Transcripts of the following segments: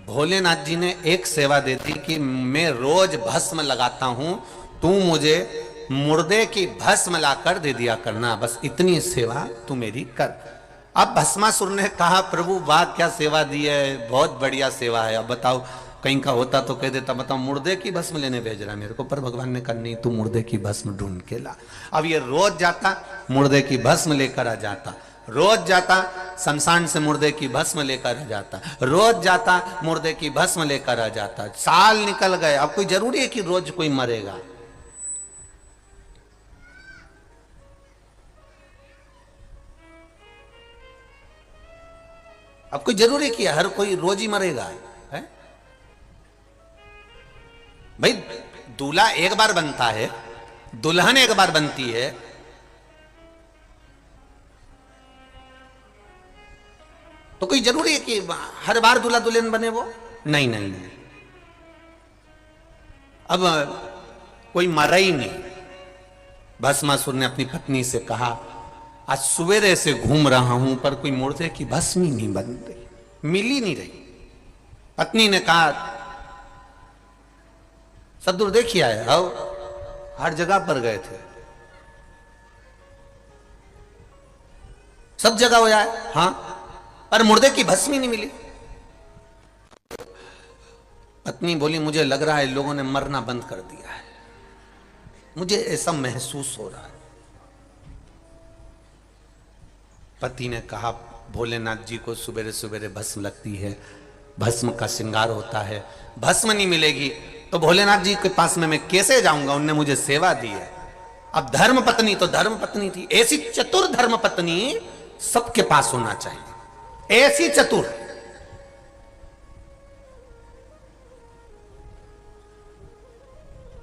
भोलेनाथ जी ने एक सेवा दे दी कि मैं रोज भस्म लगाता हूं, तू मुझे मुर्दे की भस्म लाकर दे दिया करना, बस इतनी सेवा तू मेरी कर। अब भस्मासुर ने कहा प्रभु वाह क्या सेवा दी है, बहुत बढ़िया सेवा है, अब बताओ कहीं का होता तो कह देता बताओ मुर्दे की भस्म लेने भेज रहा है मेरे को, पर भगवान ने कहा नहीं तू मुर्दे की भस्म ढूंढ के ला। अब ये रोज जाता मुर्दे की भस्म लेकर आ जाता, रोज जाता शमशान से मुर्दे की भस्म लेकर आ जाता, रोज जाता मुर्दे की भस्म लेकर आ जाता। साल निकल गए, अब कोई जरूरी है कि रोज कोई मरेगा? अब कोई जरूरी है कि हर कोई रोज ही मरेगा? है भाई, दूल्हा एक बार बनता है, दुल्हन एक बार बनती है, तो कोई जरूरी है कि हर बार दूल्हा दुल्हन बने वो? नहीं नहीं नहीं। अब कोई मरा ही नहीं। भस्मासुर ने अपनी पत्नी से कहा आज सवेरे से घूम रहा हूं पर कोई मुर्दे की भस्म ही नहीं बन रही, मिल ही नहीं रही। पत्नी ने कहा सदुर देखिए आए, आओ हर जगह पर गए थे, सब जगह हो जाए, हाँ, पर मुर्दे की भस्म ही नहीं मिली। पत्नी बोली मुझे लग रहा है लोगों ने मरना बंद कर दिया है, मुझे ऐसा महसूस हो रहा है। पति ने कहा भोलेनाथ जी को सुबेरे सुबेरे भस्म लगती है, भस्म का श्रृंगार होता है, भस्म नहीं मिलेगी तो भोलेनाथ जी के पास में मैं कैसे जाऊंगा, उनने मुझे सेवा दी है। अब धर्म पत्नी तो धर्म पत्नी थी, ऐसी चतुर धर्म पत्नी सबके पास होना चाहिए, ऐसी चतुर।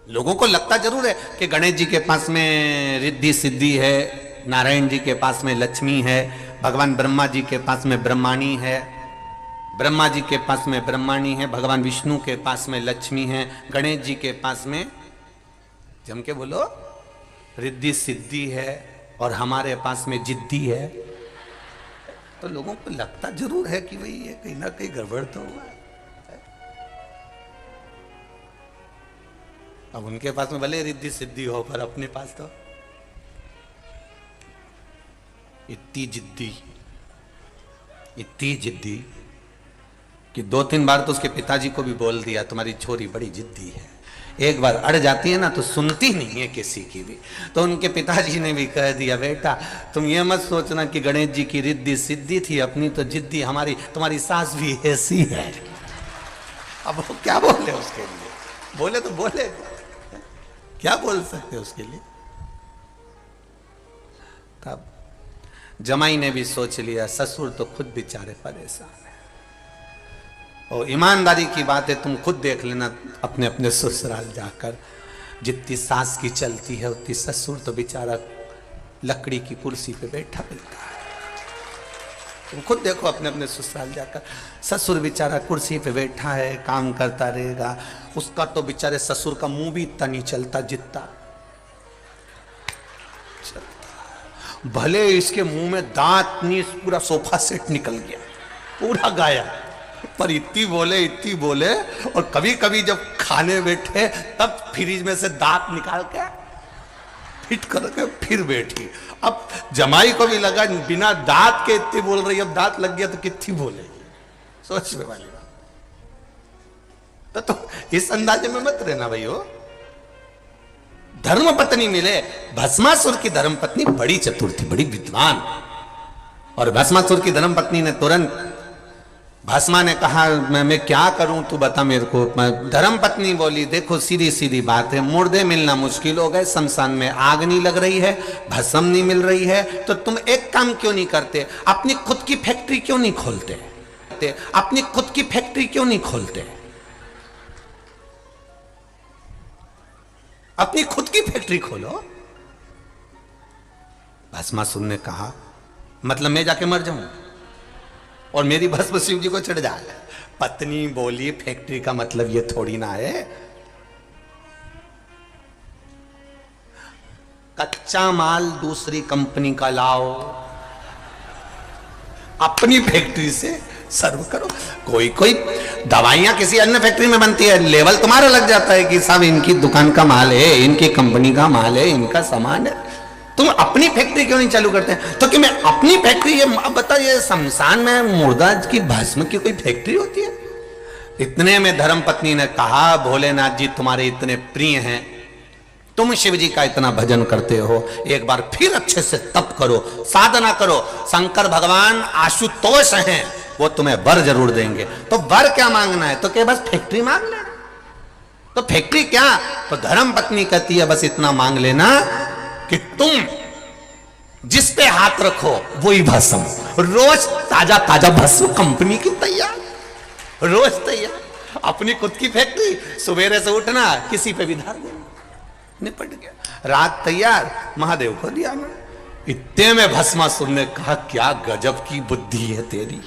लोगों को लगता जरूर है कि गणेश जी के पास में रिद्धि सिद्धि है, नारायण जी के पास में लक्ष्मी है, भगवान ब्रह्मा जी के पास में ब्रह्माणी है, ब्रह्मा जी के पास में ब्रह्माणी है, भगवान विष्णु के पास में लक्ष्मी है, गणेश जी के पास में जम के बोलो रिद्धि सिद्धि है, और हमारे पास में जिद्दी है। तो लोगों को लगता जरूर है कि भाई ये कहीं ना कहीं गड़बड़ तो हुआ है। अब उनके पास में भले रिद्धि सिद्धि हो, पर अपने पास तो इतनी जिद्दी कि 2-3 बार तो उसके पिताजी को भी बोल दिया तुम्हारी छोरी बड़ी जिद्दी है, एक बार अड़ जाती है ना तो सुनती नहीं है किसी की भी। तो उनके पिताजी ने भी कह दिया बेटा तुम ये मत सोचना कि गणेश जी की रिद्धि सिद्धि थी, अपनी तो जिद्दी हमारी, तुम्हारी सास भी ऐसी है। अब वो क्या बोले उसके लिए, बोले तो बोले, क्या बोल सकते उसके लिए। तब जमाई ने भी सोच लिया ससुर तो खुद बेचारे परेशान है, और ईमानदारी की बात है तुम खुद देख लेना अपने अपने ससुराल जाकर, जितनी सास की चलती है उतनी ससुर तो बेचारा लकड़ी की कुर्सी पे बैठा मिलता है। तुम खुद देखो अपने अपने ससुराल जाकर, ससुर बेचारा कुर्सी पे बैठा है काम करता रहेगा, उसका तो बेचारे ससुर का मुंह भी इतना नहीं चलता जितना भले इसके मुंह में दांत नहीं, पूरा सोफा सेट निकल गया पूरा गाया, पर इतनी बोले, और कभी कभी जब खाने बैठे तब फ्रिज में से दांत निकाल के फिट करके फिर बैठी। अब जमाई को भी लगा बिना दांत के इतनी बोल रही, अब दांत लग गया तो कितनी बोलेगी, सोचने वाली बात। तो इस अंदाजे में मत रहना भाई हो। धर्म पत्नी मिले, भस्मासुर की धर्म पत्नी बड़ी चतुर थी, बड़ी विद्वान, और भस्मासुर की धर्म पत्नी ने तुरंत, भस्मा ने कहा मैं क्या करूं तू बता मेरे को। धर्म पत्नी बोली देखो सीधी सीधी बात है, मुर्दे मिलना मुश्किल हो गए, शमशान में आग नहीं लग रही है, भस्म नहीं मिल रही है, तो तुम एक काम क्यों नहीं करते, अपनी खुद की फैक्ट्री क्यों नहीं खोलते, अपनी खुद की फैक्ट्री क्यों नहीं खोलते, अपनी खुद की फैक्ट्री खोलो। भस्मासुर ने कहा मतलब मैं जाके मर जाऊं और मेरी भस्म शिव जी को चढ़ जाए। पत्नी बोली फैक्ट्री का मतलब ये थोड़ी ना है, कच्चा माल दूसरी कंपनी का लाओ, अपनी फैक्ट्री से सर्व करो। कोई कोई दवाइयां किसी अन्य फैक्ट्री में बनती है, लेवल तुम्हारा लग जाता है कि साहब इनकी दुकान का माल है, इनकी कंपनी का माल है, इनका सामान है। तुम अपनी फैक्ट्री क्यों नहीं चालू करते? तो कि मैं अपनी फैक्ट्री, ये बताइए शमशान में मुर्दा की भस्म की कोई फैक्ट्री होती है? इतने में धर्मपत्नी ने कहा, भोलेनाथ जी तुम्हारे इतने प्रिय हैं, तुम शिव जी का इतना भजन करते हो, एक बार फिर अच्छे से तप करो, साधना करो, शंकर भगवान आशुतोष हैं, वो तुम्हें वर जरूर देंगे। तो वर क्या मांगना है? तो क्या बस फैक्ट्री मांग लेना? तो फैक्ट्री क्या? तो धर्मपत्नी कहती है बस इतना मांग लेना कि तुम जिस पे हाथ रखो वही भस्म, रोज ताजा ताजा भस्म कंपनी की तैयार, रोज तैयार। अपनी खुद की फैक्ट्री, सवेरे से उठना किसी पे भी धार देना, निपट गया। रात तैयार, महादेव को दिया मैं। इतने में भस्मासुर ने कहा क्या गजब की बुद्धि है तेरी,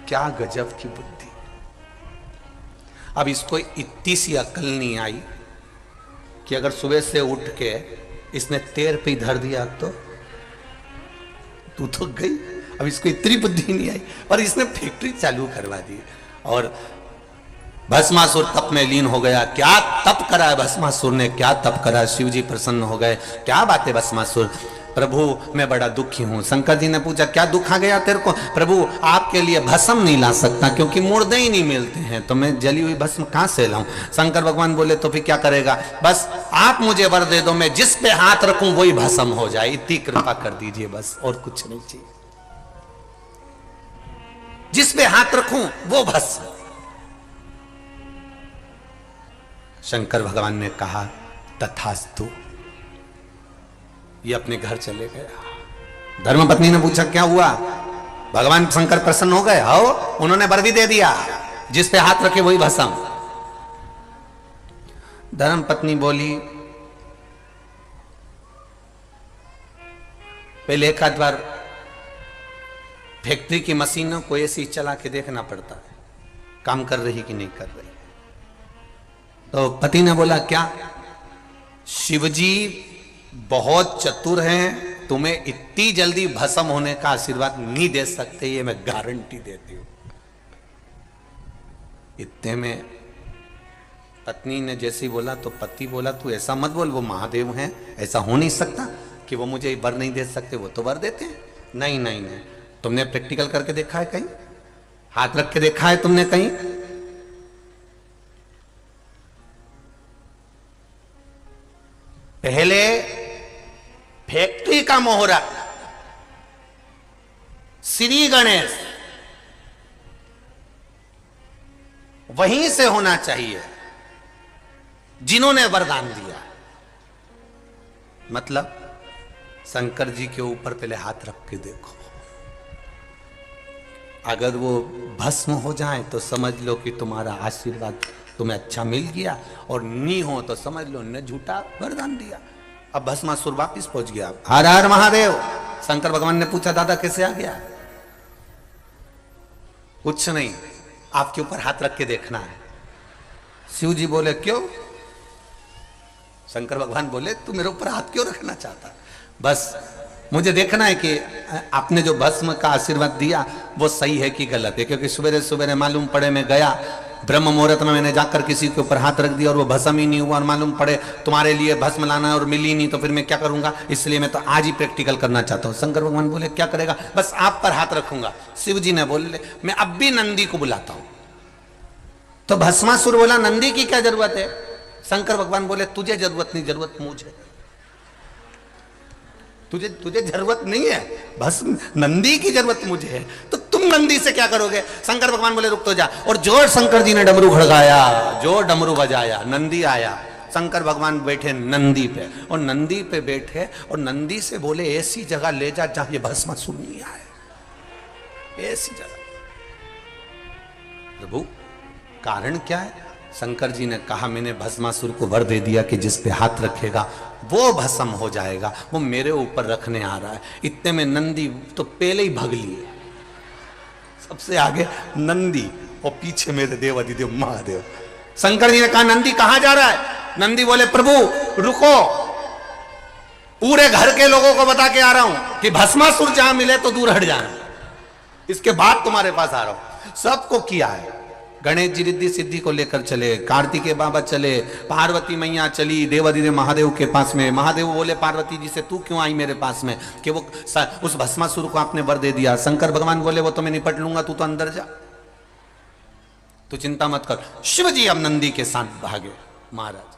क्या गजब की बुद्धि। अब इसको इतनी सी अकल नहीं आई कि अगर सुबह से उठ के इसने तेर पे धर दिया तो तू तो गई। अब इसको इतनी बुद्धि नहीं आई और इसने फैक्ट्री चालू करवा दी और भस्मासुर तप में लीन हो गया। क्या तप करा है भस्मासुर ने, क्या तप करा। शिव जी प्रसन्न हो गए। क्या बात है भस्मासुर, प्रभु मैं बड़ा दुखी हूं। शंकर जी ने पूछा क्या दुख आ गया तेरे को? प्रभु आपके लिए भस्म नहीं ला सकता क्योंकि मुर्दे ही नहीं मिलते हैं, तो मैं जली हुई भस्म कहां से लाऊं? शंकर भगवान बोले तो फिर क्या करेगा? बस आप मुझे वर दे दो, मैं जिस पे हाथ रखूं वही भस्म हो जाए, इतनी कृपा कर दीजिए बस, और कुछ नहीं चाहिए। जिस पे हाथ रखूं वो भस्म। शंकर भगवान ने कहा तथास्तु। ये अपने घर चले गया। धर्मपत्नी ने पूछा क्या हुआ? भगवान शंकर प्रसन्न हो गए? आओ, उन्होंने वर भी दे दिया, जिस पे हाथ रखे वही भस्म। धर्मपत्नी बोली पहले एक आध बार फैक्ट्री की मशीनों को ऐसी चला के देखना पड़ता है काम कर रही कि नहीं कर रही। तो पति ने बोला क्या? शिवजी बहुत चतुर हैं, तुम्हें इतनी जल्दी भस्म होने का आशीर्वाद नहीं दे सकते, ये मैं गारंटी देती हूं। इतने में पत्नी ने जैसे ही बोला तो पति बोला तू ऐसा मत बोल, वो महादेव हैं, ऐसा हो नहीं सकता कि वो मुझे वर नहीं दे सकते, वो तो वर देते हैं। नहीं नहीं नहीं, तुमने प्रैक्टिकल करके देखा है कहीं? हाथ रख के देखा है तुमने कहीं? पहले फैक्ट्री का मोहरा श्री गणेश वहीं से होना चाहिए जिन्होंने वरदान दिया। मतलब शंकर जी के ऊपर पहले हाथ रख के देखो, अगर वो भस्म हो जाए तो समझ लो कि तुम्हारा आशीर्वाद तुम्हें अच्छा मिल गया, और नहीं हो तो समझ लो ने झूठा वरदान दिया। अब भस्मासुर वापिस पहुंच गया। हर हर महादेव। शंकर भगवान ने पूछा दादा कैसे आ गया? कुछ नहीं, आपके ऊपर हाथ रख के देखना है। शिव जी बोले क्यों? शंकर भगवान बोले तू मेरे ऊपर हाथ क्यों रखना चाहता? बस मुझे देखना है कि आपने जो भस्म का आशीर्वाद दिया वो सही है कि गलत है, क्योंकि सवेरे सवेरे मालूम पड़े मैं गया ब्रह्म मुहूर्त में, मैंने जाकर किसी के ऊपर हाथ रख दिया और वो भस्म ही नहीं हुआ, और मालूम पड़े तुम्हारे लिए भस्म लाना है और मिली नहीं, तो फिर मैं क्या करूंगा? इसलिए मैं तो आज ही प्रैक्टिकल करना चाहता हूं। शंकर भगवान बोले क्या करेगा? बस आप पर हाथ रखूंगा। शिव जी ने बोले मैं अब भी नंदी को बुलाता हूं। तो भस्मासुर बोला नंदी की क्या जरूरत है? शंकर भगवान बोले तुझे जरूरत नहीं, जरूरत मुझे। तुझे तुझे जरूरत नहीं है, बस नंदी की जरूरत मुझे है। तो तुम नंदी से क्या करोगे? शंकर भगवान बोले रुक तो जा। और जो शंकर जी ने डमरू खड़काया, जो डमरू बजाया, नंदी आया। शंकर भगवान बैठे नंदी पे, और नंदी पे बैठे और नंदी से बोले ऐसी जगह ले जा जहां ये भस्मासुर नहीं आए, ऐसी जगह। प्रभु कारण क्या है? शंकर जी ने कहा मैंने भस्मासुर को वर दे दिया कि जिस पे हाथ रखेगा वो भस्म हो जाएगा, वो मेरे ऊपर रखने आ रहा है। इतने में नंदी तो पहले ही भग लिए, सबसे आगे नंदी और पीछे मेरे देव अधिदेव महादेव। शंकर जी ने कहा नंदी कहां जा रहा है? नंदी बोले प्रभु रुको, पूरे घर के लोगों को बता के आ रहा हूं कि भस्मासुर जहां मिले तो दूर हट जाना, इसके बाद तुम्हारे पास आ रहा हूं। सबको किया है, गणेश जी रिद्धि सिद्धि को लेकर चले, कार्तिकेय बाबा चले, पार्वती मैया चली देवाधिदेव महादेव के पास में। महादेव बोले पार्वती जी से, तू क्यों आई मेरे पास में, कि वो उस भस्मासुर को आपने वर दे दिया। शंकर भगवान बोले वो तो मैं निपट लूंगा, तू तो अंदर जा, तू चिंता मत कर। शिव जी अब नंदी के साथ भागे। महाराज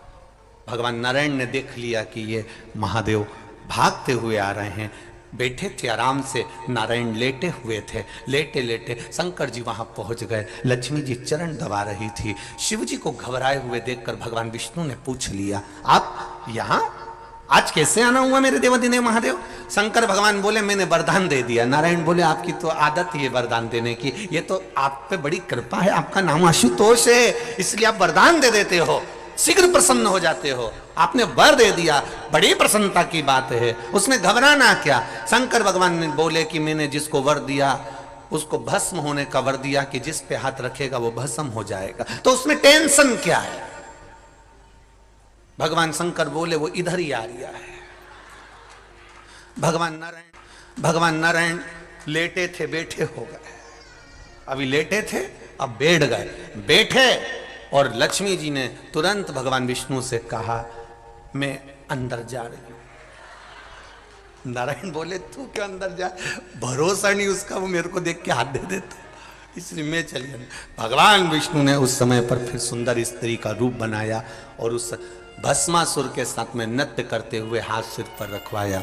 भगवान नारायण ने देख लिया कि ये महादेव भागते हुए आ रहे हैं। बैठे थे आराम से, नारायण लेटे हुए थे। लेटे लेटे शंकर जी वहां पहुंच गए। लक्ष्मी जी चरण दबा रही थी। शिव जी को घबराए हुए देखकर भगवान विष्णु ने पूछ लिया, आप यहां आज कैसे आना हुआ मेरे देवाधिदेव महादेव। शंकर भगवान बोले मैंने वरदान दे दिया। नारायण बोले आपकी तो आदत ही है वरदान देने की, ये तो आप पे बड़ी कृपा है, आपका नाम आशुतोष है, इसलिए आप वरदान दे देते हो, शीघ्र प्रसन्न हो जाते हो। आपने वर दे दिया, बड़ी प्रसन्नता की बात है, उसमें घबराना क्या। शंकर भगवान ने बोले कि मैंने जिसको वर दिया उसको भस्म होने का वर दिया, कि जिस पे हाथ रखेगा वो भस्म हो जाएगा, तो उसमें टेंशन क्या है। भगवान शंकर बोले वो इधर ही आ रहा है। भगवान नारायण लेटे थे, बैठे हो गए। अभी लेटे थे, अब बैठ गए। बैठे और लक्ष्मी जी ने तुरंत भगवान विष्णु से कहा मैं अंदर जा रही हूं। नारायण बोले तू क्यों अंदर जा, भरोसा नहीं उसका, वो मेरे को देख के हाथ दे देता, इसलिए मैं चली अंदर। भगवान विष्णु ने उस समय पर फिर सुंदर स्त्री का रूप बनाया और उस भस्मासुर के साथ में नृत्य करते हुए हाथ सिर पर रखवाया।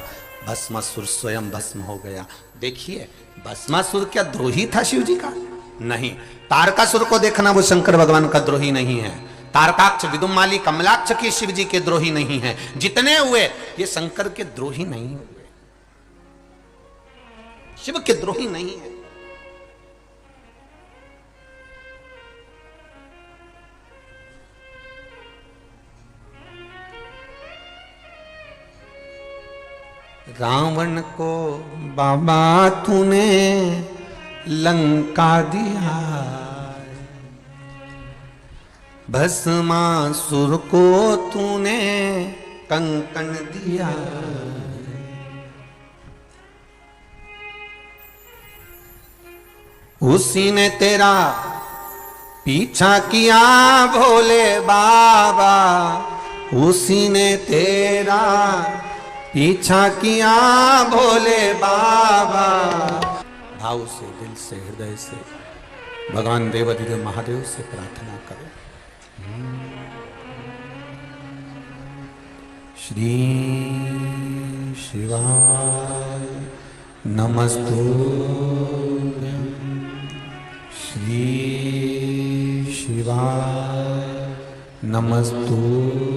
भस्मासुर स्वयं भस्म हो गया। देखिए भस्मासुर क्या द्रोही था शिव जी का? नहीं। तारकासुर को देखना, वो शंकर भगवान का द्रोही नहीं है। तारकाक्ष, विदुमाली, कमलाक्ष के शिव जी के द्रोही नहीं है। जितने हुए ये शंकर के द्रोही नहीं हुए, शिव के द्रोही नहीं है। रावण को बाबा तूने लंका दिया, भस्मासुर को तूने कंकण दिया। उसी ने तेरा पीछा किया भोले बाबा, उसी ने तेरा पीछा किया भोले बाबा। भाव से, दिल से, हृदय से भगवान देवाधिदेव महादेव से प्रार्थना करो। श्री शिवाय नमस्तुभ्यं, श्री शिवाय नमस्तुभ्यं,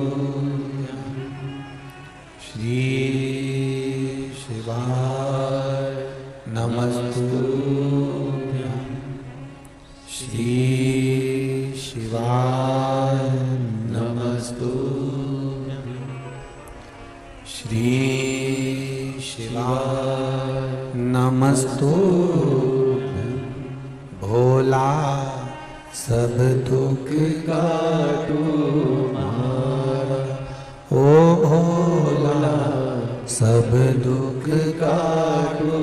श्री शिवाय नमस्तुभ्यं, श्री शिवाय नमस्तुभ्यं, श्री शिवाय नमस्तुभ्यं। भोला सब दुख काटो मारा, ओ भोला सब दुख काटो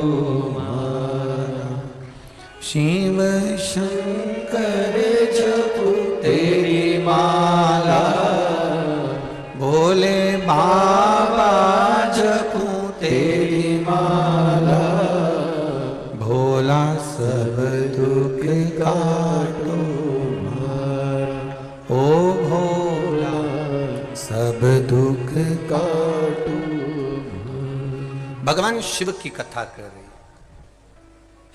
मारा। शिव शंकर जपो तेरी माला, भोले बाबा जपो तेरी माला। भोला सब दुख काटो मारा, ओ भोला सब दुख काटो। भगवान शिव की कथा कर रही।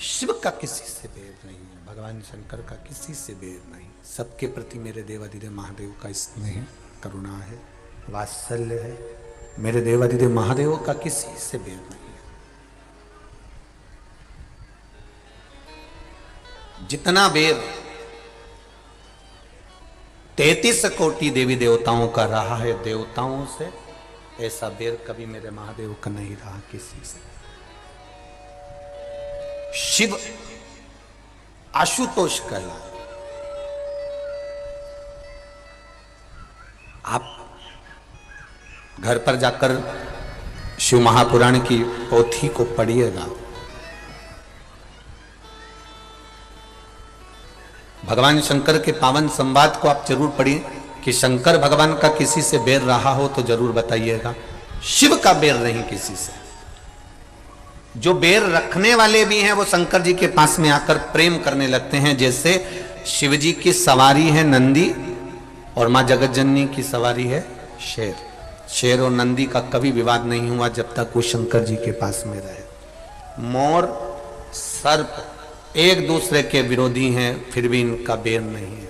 शिव का किसी से भेद नहीं है, भगवान शंकर का किसी से भेद नहीं। सबके प्रति मेरे देवाधिदेव महादेव का स्नेह, करुणा है, वात्सल्य है। मेरे देवाधिदेव महादेव का किसी से भेद नहीं है। जितना भेद 33 कोटि देवी देवताओं का रहा है देवताओं से, ऐसा भेद कभी मेरे महादेव का नहीं रहा किसी से। शिव आशुतोष कहला। आप घर पर जाकर शिव महापुराण की पोथी को पढ़िएगा। भगवान शंकर के पावन संवाद को आप जरूर पढ़िए कि शंकर भगवान का किसी से बैर रहा हो तो जरूर बताइएगा। शिव का बैर नहीं किसी से। जो बैर रखने वाले भी हैं वो शंकर जी के पास में आकर प्रेम करने लगते हैं। जैसे शिव जी की सवारी है नंदी और मां जगत जननी की सवारी है शेर। शेर और नंदी का कभी विवाद नहीं हुआ जब तक वो शंकर जी के पास में रहे। मोर सर्प एक दूसरे के विरोधी हैं, फिर भी इनका बैर नहीं है।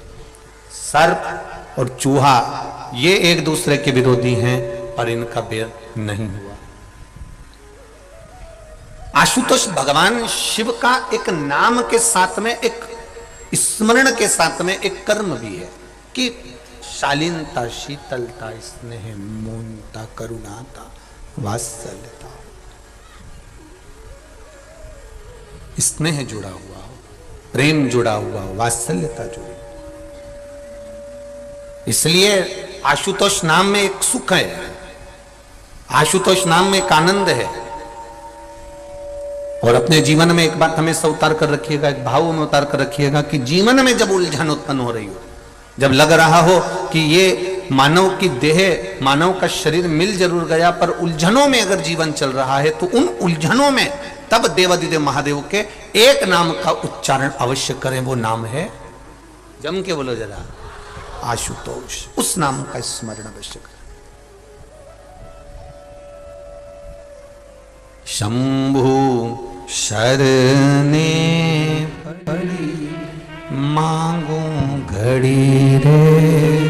सर्प और चूहा ये एक दूसरे के विरोधी हैं, पर इनका बैर नहीं हुआ। आशुतोष भगवान शिव का एक नाम के साथ में, एक स्मरण के साथ में एक कर्म भी है कि शालीनता, शीतलता, स्नेह, मौनता, करुणाता, वात्सल्यता, स्नेह जुड़ा हुआ हो, प्रेम जुड़ा हुआ हो, वात्सल्यता जुड़ी। इसलिए आशुतोष नाम में एक सुख है, आशुतोष नाम में एक आनंद है। और अपने जीवन में एक बात हमेशा उतार कर रखिएगा, एक भाव में उतार कर रखिएगा कि जीवन में जब उलझन उत्पन्न हो रही हो, जब लग रहा हो कि ये मानव की देह, मानव का शरीर मिल जरूर गया पर उलझनों में अगर जीवन चल रहा है, तो उन उलझनों में तब देवादिदेव महादेव के एक नाम का उच्चारण अवश्य करें। वो नाम है, जम के बोलो जरा, आशुतोष। उस नाम का स्मरण अवश्य करें। शंभु शरणे पड़ी मांगू घड़ी रे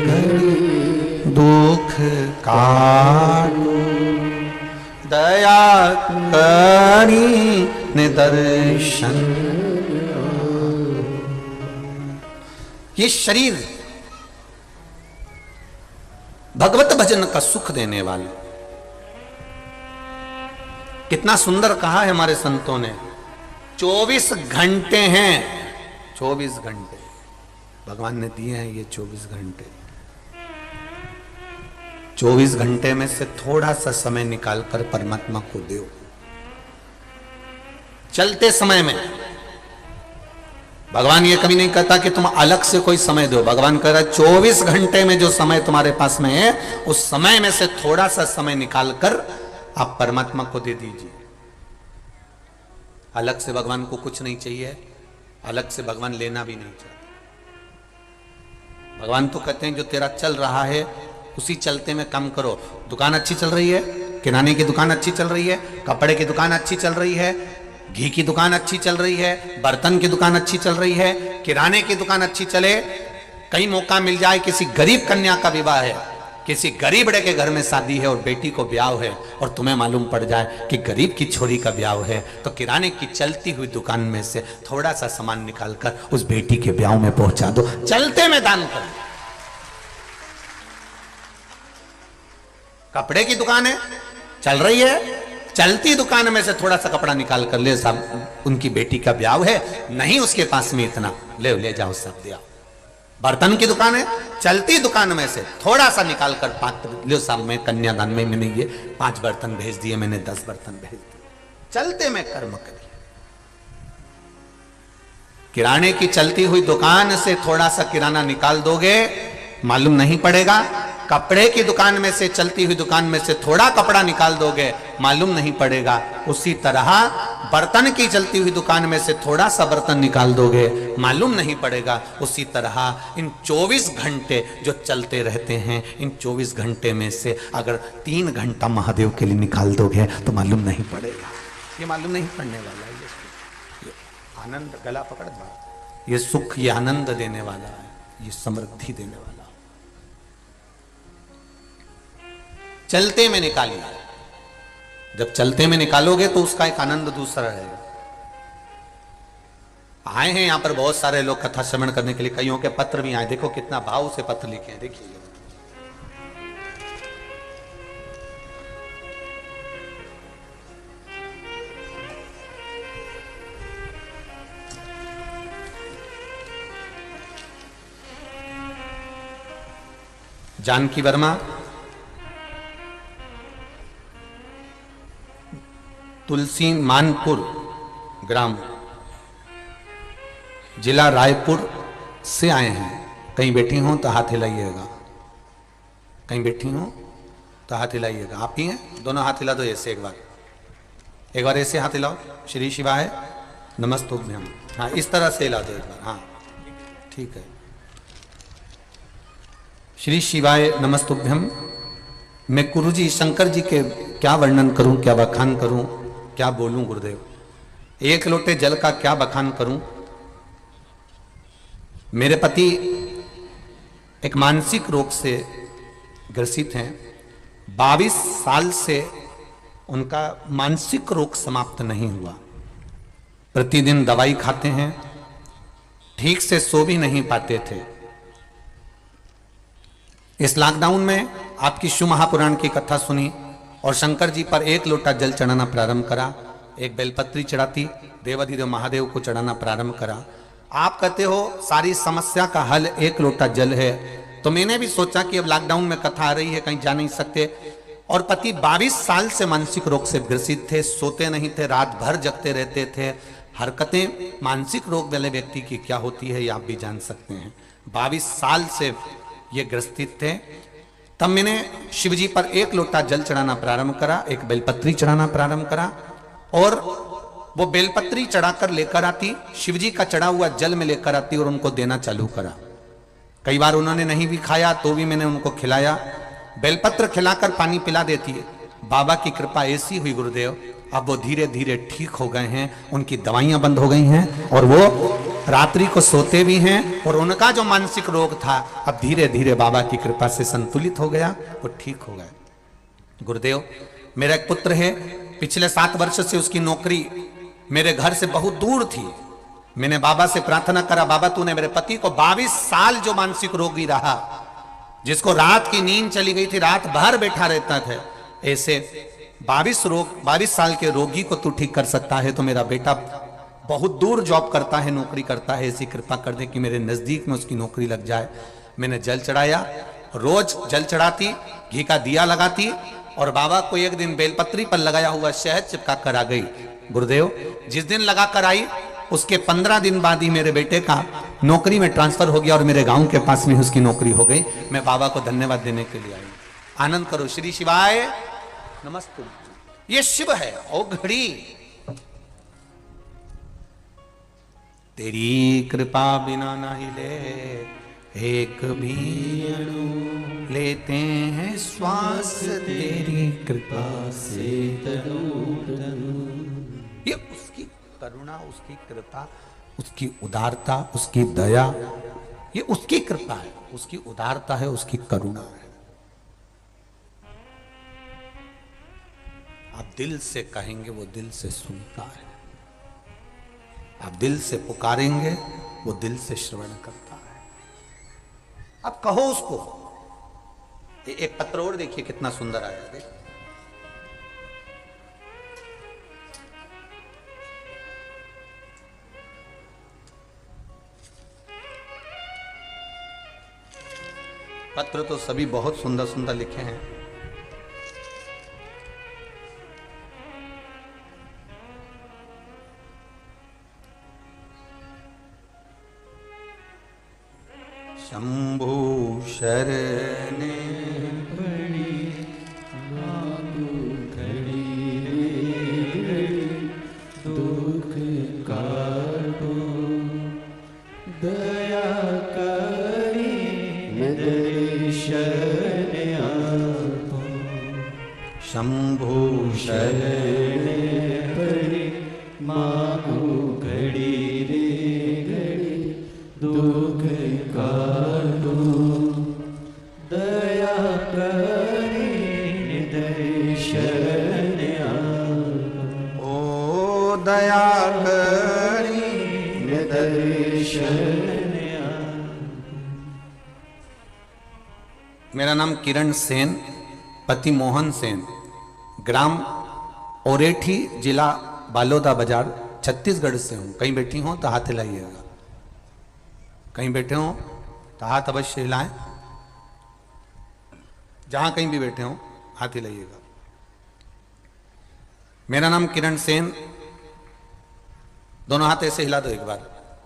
घड़ी, दुख काटो दया करी निदर्शन। ये शरीर भगवत भजन का सुख देने वाला, कितना सुंदर कहा है हमारे संतों ने। 24 घंटे हैं, 24 घंटे भगवान ने दिए हैं। ये 24 घंटे, 24 घंटे में से थोड़ा सा समय निकालकर परमात्मा को दो। चलते समय में भगवान ये कभी नहीं कहता कि तुम अलग से कोई समय दो। भगवान कह रहा है 24 घंटे में जो समय तुम्हारे पास में है, उस समय में से थोड़ा सा समय निकालकर आप परमात्मा को दे दीजिए। अलग से भगवान को कुछ नहीं चाहिए, अलग से भगवान लेना भी नहीं चाहते। भगवान तो कहते हैं जो तेरा चल रहा है उसी चलते में कम करो। दुकान अच्छी चल रही है, किराने की दुकान अच्छी चल रही है, कपड़े की दुकान अच्छी चल रही है, घी की दुकान अच्छी चल रही है, बर्तन की दुकान अच्छी चल रही है, किराने की दुकान अच्छी चले। कई मौका मिल जाए, किसी गरीब कन्या का विवाह है, किसी गरीब बड़े के घर में शादी है और बेटी को ब्याह है, और तुम्हें मालूम पड़ जाए कि गरीब की छोरी का ब्याह है, तो किराने की चलती हुई दुकान में से थोड़ा सा सामान निकालकर उस बेटी के ब्याह में पहुंचा दो। चलते में दान कर। कपड़े की दुकान है, चल रही है, चलती दुकान में से थोड़ा सा कपड़ा निकाल कर ले साहब, उनकी बेटी का ब्याह है, नहीं उसके पास में इतना, ले जाओ सब दिया। बर्तन की दुकान है, चलती दुकान में से थोड़ा सा निकाल कर पात्र लो साहब, मैं कन्यादान में मैंने ये 5 बर्तन भेज दिए, मैंने 10 बर्तन भेज दिए। चलते में कर्म करिए। किराने की चलती हुई दुकान से थोड़ा सा किराना निकाल दोगे, मालूम नहीं पड़ेगा। कपड़े की दुकान में से, चलती हुई दुकान में से थोड़ा कपड़ा निकाल दोगे, मालूम नहीं पड़ेगा। उसी तरह बर्तन की चलती हुई दुकान में से थोड़ा सा बर्तन निकाल दोगे, मालूम नहीं पड़ेगा। उसी तरह इन 24 घंटे जो चलते रहते हैं, इन 24 घंटे में से अगर 3 घंटा महादेव के लिए निकाल दोगे तो मालूम नहीं पड़ेगा। ये मालूम नहीं पड़ने वाला है। ये आनंद, गला पकड़ दो, ये सुख, ये आनंद देने वाला है, ये समृद्धि देने वाला है। चलते में निकालिए। जब चलते में निकालोगे तो उसका एक आनंद दूसरा रहेगा। आए हैं यहां पर बहुत सारे लोग कथा श्रवण करने के लिए, कईयों के पत्र भी आए। देखो कितना भाव से पत्र लिखे हैं, देखिए। जानकी वर्मा, तुलसी मानपुर ग्राम, जिला रायपुर, से आए हैं। कहीं बैठी हो तो हाथ हिलाइएगा, कहीं बैठी हो तो हाथ हिलाइएगा। आप ही हैं? दोनों हाथ हिला दो ऐसे, एक बार ऐसे हाथ हिलाओ। श्री शिवाय नमस्तुभ्यम। हाँ, इस तरह से हिला दो एक बार। हाँ ठीक है। श्री शिवाय नमस्तुभ्यम। मैं गुरु जी शंकर जी के क्या वर्णन करूं, क्या बखान करूं, क्या बोलूं गुरुदेव। एक लोटे जल का क्या बखान करूं। मेरे पति एक मानसिक रोग से ग्रसित हैं। 22 साल से उनका मानसिक रोग समाप्त नहीं हुआ। प्रतिदिन दवाई खाते हैं, ठीक से सो भी नहीं पाते थे। इस लॉकडाउन में आपकी शिव महापुराण की कथा सुनी और शंकर जी पर एक लोटा जल चढ़ाना प्रारंभ करा। एक बेलपत्री चढ़ाती, देवाधिदेव महादेव को चढ़ाना प्रारंभ करा। आप कहते हो सारी समस्या का हल एक लोटा जल है, तो मैंने भी सोचा कि अब लॉकडाउन में कथा आ रही है, कहीं जा नहीं सकते। और पति 22 साल से मानसिक रोग से ग्रसित थे, सोते नहीं थे, रात भर जगते रहते थे। हरकतें मानसिक रोग वाले व्यक्ति की क्या होती है ये आप भी जान सकते हैं। 22 साल से ये ग्रसित थे। तब मैंने शिवजी पर एक लोटा जल चढ़ाना प्रारंभ करा, एक बेलपत्री चढ़ाना प्रारंभ करा और वो बेलपत्री चढ़ाकर लेकर आती, शिवजी का चढ़ा हुआ जल में लेकर आती और उनको देना चालू करा। कई बार उन्होंने नहीं भी खाया तो भी मैंने उनको खिलाया। बेलपत्र खिलाकर पानी पिला देती है। बाबा की कृपा ऐसी हुई गुरुदेव, अब वो धीरे धीरे ठीक हो गए हैं, उनकी दवाइयां बंद हो गई हैं और वो रात्रि को सोते भी हैं। और उनका जो मानसिक रोग था अब धीरे धीरे बाबा की कृपा से संतुलित हो गया, वो ठीक हो गए। गुरुदेव, मेरा एक पुत्र है, पिछले 7 वर्ष से उसकी नौकरी मेरे घर से बहुत दूर थी। मैंने बाबा से प्रार्थना करा, बाबा तूने मेरे पति को 22 साल जो मानसिक रोगी रहा, जिसको रात की नींद चली गई थी, रात भर बैठा रहता था, ऐसे 22 साल के रोगी को तू ठीक कर सकता है। तो मेरा बेटा बहुत दूर जॉब करता है, नौकरी करता है, ऐसी कृपा कर दे कि मेरे नजदीक में उसकी नौकरी लग जाए। मैंने जल चढ़ाया, रोज जल चढ़ाती, घी का दिया लगाती और बाबा को एक दिन बेलपत्री पर लगाया हुआ शहद चिपका कर आ गई। गुरुदेव, जिस दिन लगा कर आई उसके 15 दिन बाद ही मेरे बेटे का नौकरी में ट्रांसफर हो गया और मेरे गांव के पास में उसकी नौकरी हो गई। मैं बाबा को धन्यवाद देने के लिए आई। आनंद करो। श्री शिवाय नमस्ते। ये शिव है ओ घड़ी, तेरी कृपा बिना ना हिले एक भी अणु, लेते हैं श्वास तेरी कृपा से तनु तनु। ये उसकी करुणा, उसकी कृपा, उसकी उदारता, उसकी दया, ये उसकी कृपा है, उसकी उदारता है, उसकी करुणा है। आप दिल से कहेंगे वो दिल से सुनता है, आप दिल से पुकारेंगे वो दिल से श्रवण करता है। आप कहो उसको। एक पत्र और देखिए कितना सुंदर आया। देखिए पत्र तो सभी बहुत सुंदर सुंदर लिखे हैं। शंभु शरणे पड़ी बाबू घड़ी दुख काटो दया करी दर्शन आपो। शंभु शरणे पड़ी मांगू घड़ी रे घड़ी दुख काटो दया करी दर्शन आपो। ओ दया करी दर्शन। मेरा नाम किरण सेन, पति मोहन सेन, ग्राम ओरेठी, जिला बालोदा बाजार, छत्तीसगढ़ से हूँ। कहीं बैठी हो तो हाथ हिलाइएगा, कहीं बैठे हो तो हाथ अवश्य हिलाएं। जहां कहीं भी बैठे हो हाथ हिलाइएगा। मेरा नाम किरण सेन, दोनों हाथ ऐसे हिला दो एक बार।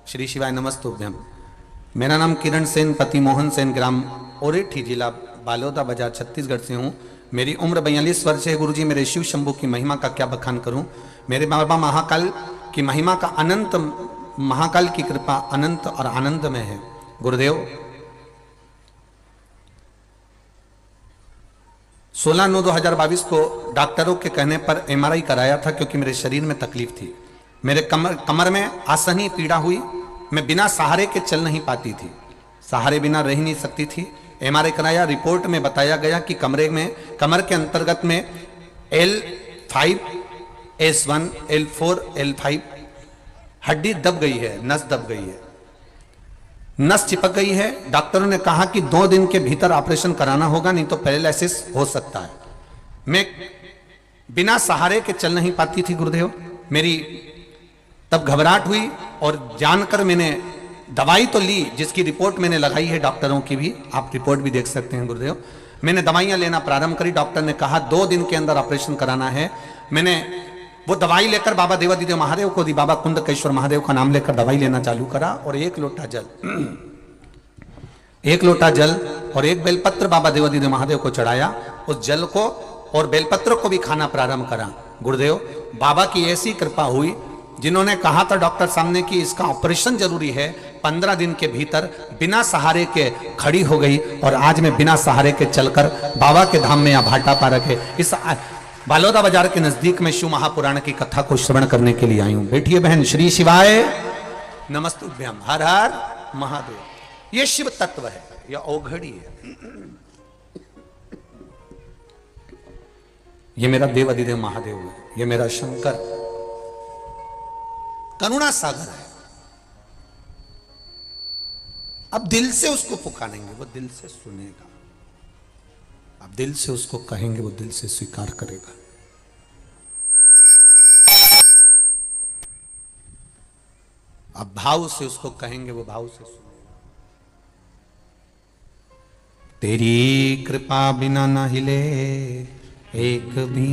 श्री शिवाय नमस्तुभ्यम। मेरा नाम किरण सेन, पति मोहन सेन, ग्राम ओरेठी, जिला बालोदा बाजार, छत्तीसगढ़ से हूँ। मेरी उम्र 42 वर्ष है। गुरुजी, मेरे शिव शंभू की महिमा का क्या बखान करूं। मेरे बाबा महाकाल की महिमा का अनंत, महाकाल की कृपा अनंत और आनंद में है। गुरुदेव, 16/9/2022 को डॉक्टरों के कहने पर MRI कराया था, क्योंकि मेरे शरीर में तकलीफ थी। मेरे कमर में आसनी पीड़ा हुई। मैं बिना सहारे के चल नहीं पाती थी, सहारे बिना रह नहीं सकती थी। MRI कराया, रिपोर्ट में बताया गया कि कमर के अंतर्गत में L5, S1, L4, L5 हड्डी दब गई है, नस दब गई है, नस चिपक गई है। डॉक्टरों ने कहा कि 2 दिन के भीतर ऑपरेशन कराना होगा, नहीं तो पैरालिसिस हो सकता है। मैं बिना सहारे के चल नहीं पाती थी गुरुदेव। मेरी तब घबराहट हुई और जानकर मैंने दवाई तो ली, जिसकी रिपोर्ट मैंने लगाई है डॉक्टरों की भी, आप रिपोर्ट भी देख सकते हैं गुरुदेव। मैंने दवाइयां लेना प्रारंभ करी। डॉक्टर ने कहा 2 दिन के अंदर ऑपरेशन कराना है। मैंने वो दवाई लेकर बाबा देवादिदेव महादेव को दी, बाबा कुंडकेश्वर महादेव का नाम लेकर दवाई लेना चालू करा, और 1 लोटा जल और 1 बेलपत्र बाबा देवादिदेव महादेव को चढ़ाया। उस जल को और बेलपत्र को भी खाना प्रारंभ करा। गुरुदेव, बाबा की ऐसी कृपा हुई, जिन्होंने कहा था डॉक्टर सामने कि इसका ऑपरेशन जरूरी है, 15 दिन के भीतर बिना सहारे के खड़ी हो गई। और आज मैं बिना सहारे के चलकर बाबा के धाम में या भाटा पारक है, इस बालोदा बाजार के नजदीक में शिव महापुराण की कथा को श्रवण करने के लिए आई हूं। बैठिए बहन। श्री शिवाय नमस्तुभ्यम। हर हर महादेव। ये शिव तत्व है, यह औघड़ी है। ये मेरा देवादिदेव महादेव है, ये मेरा शंकर करुणा सागर है। अब दिल से उसको पुकारेंगे, वो दिल से सुनेगा। अब दिल से उसको कहेंगे, वो दिल से स्वीकार करेगा। अब भाव से उसको कहेंगे, वो भाव से सुनेगा। तेरी कृपा बिना न हिले एक भी,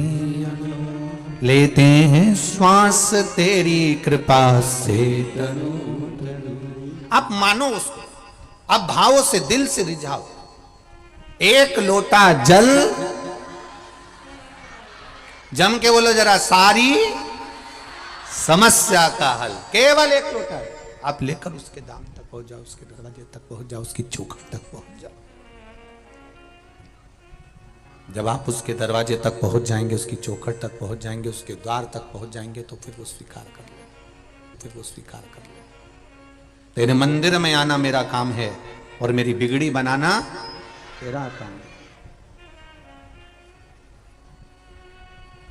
लेते हैं श्वास तेरी कृपा से। आप मानो उसको, अब भावों से, दिल से रिझाओ। 1 लोटा जल, जम के बोलो जरा, सारी समस्या का हल। केवल 1 लोटा आप लेकर उसके दाम तक पहुंच जाओ, उसके दरवाजे तक पहुंच जाओ, उसकी चौखट तक पहुंच जाओ। जब आप उसके दरवाजे तक पहुंच जाएंगे, उसकी चौखट तक पहुंच जाएंगे, उसके द्वार तक पहुंच जाएंगे, तो फिर वो स्वीकार कर ले, फिर वो स्वीकार कर ले। तेरे मंदिर में आना मेरा काम है, और मेरी बिगड़ी बनाना तेरा काम है।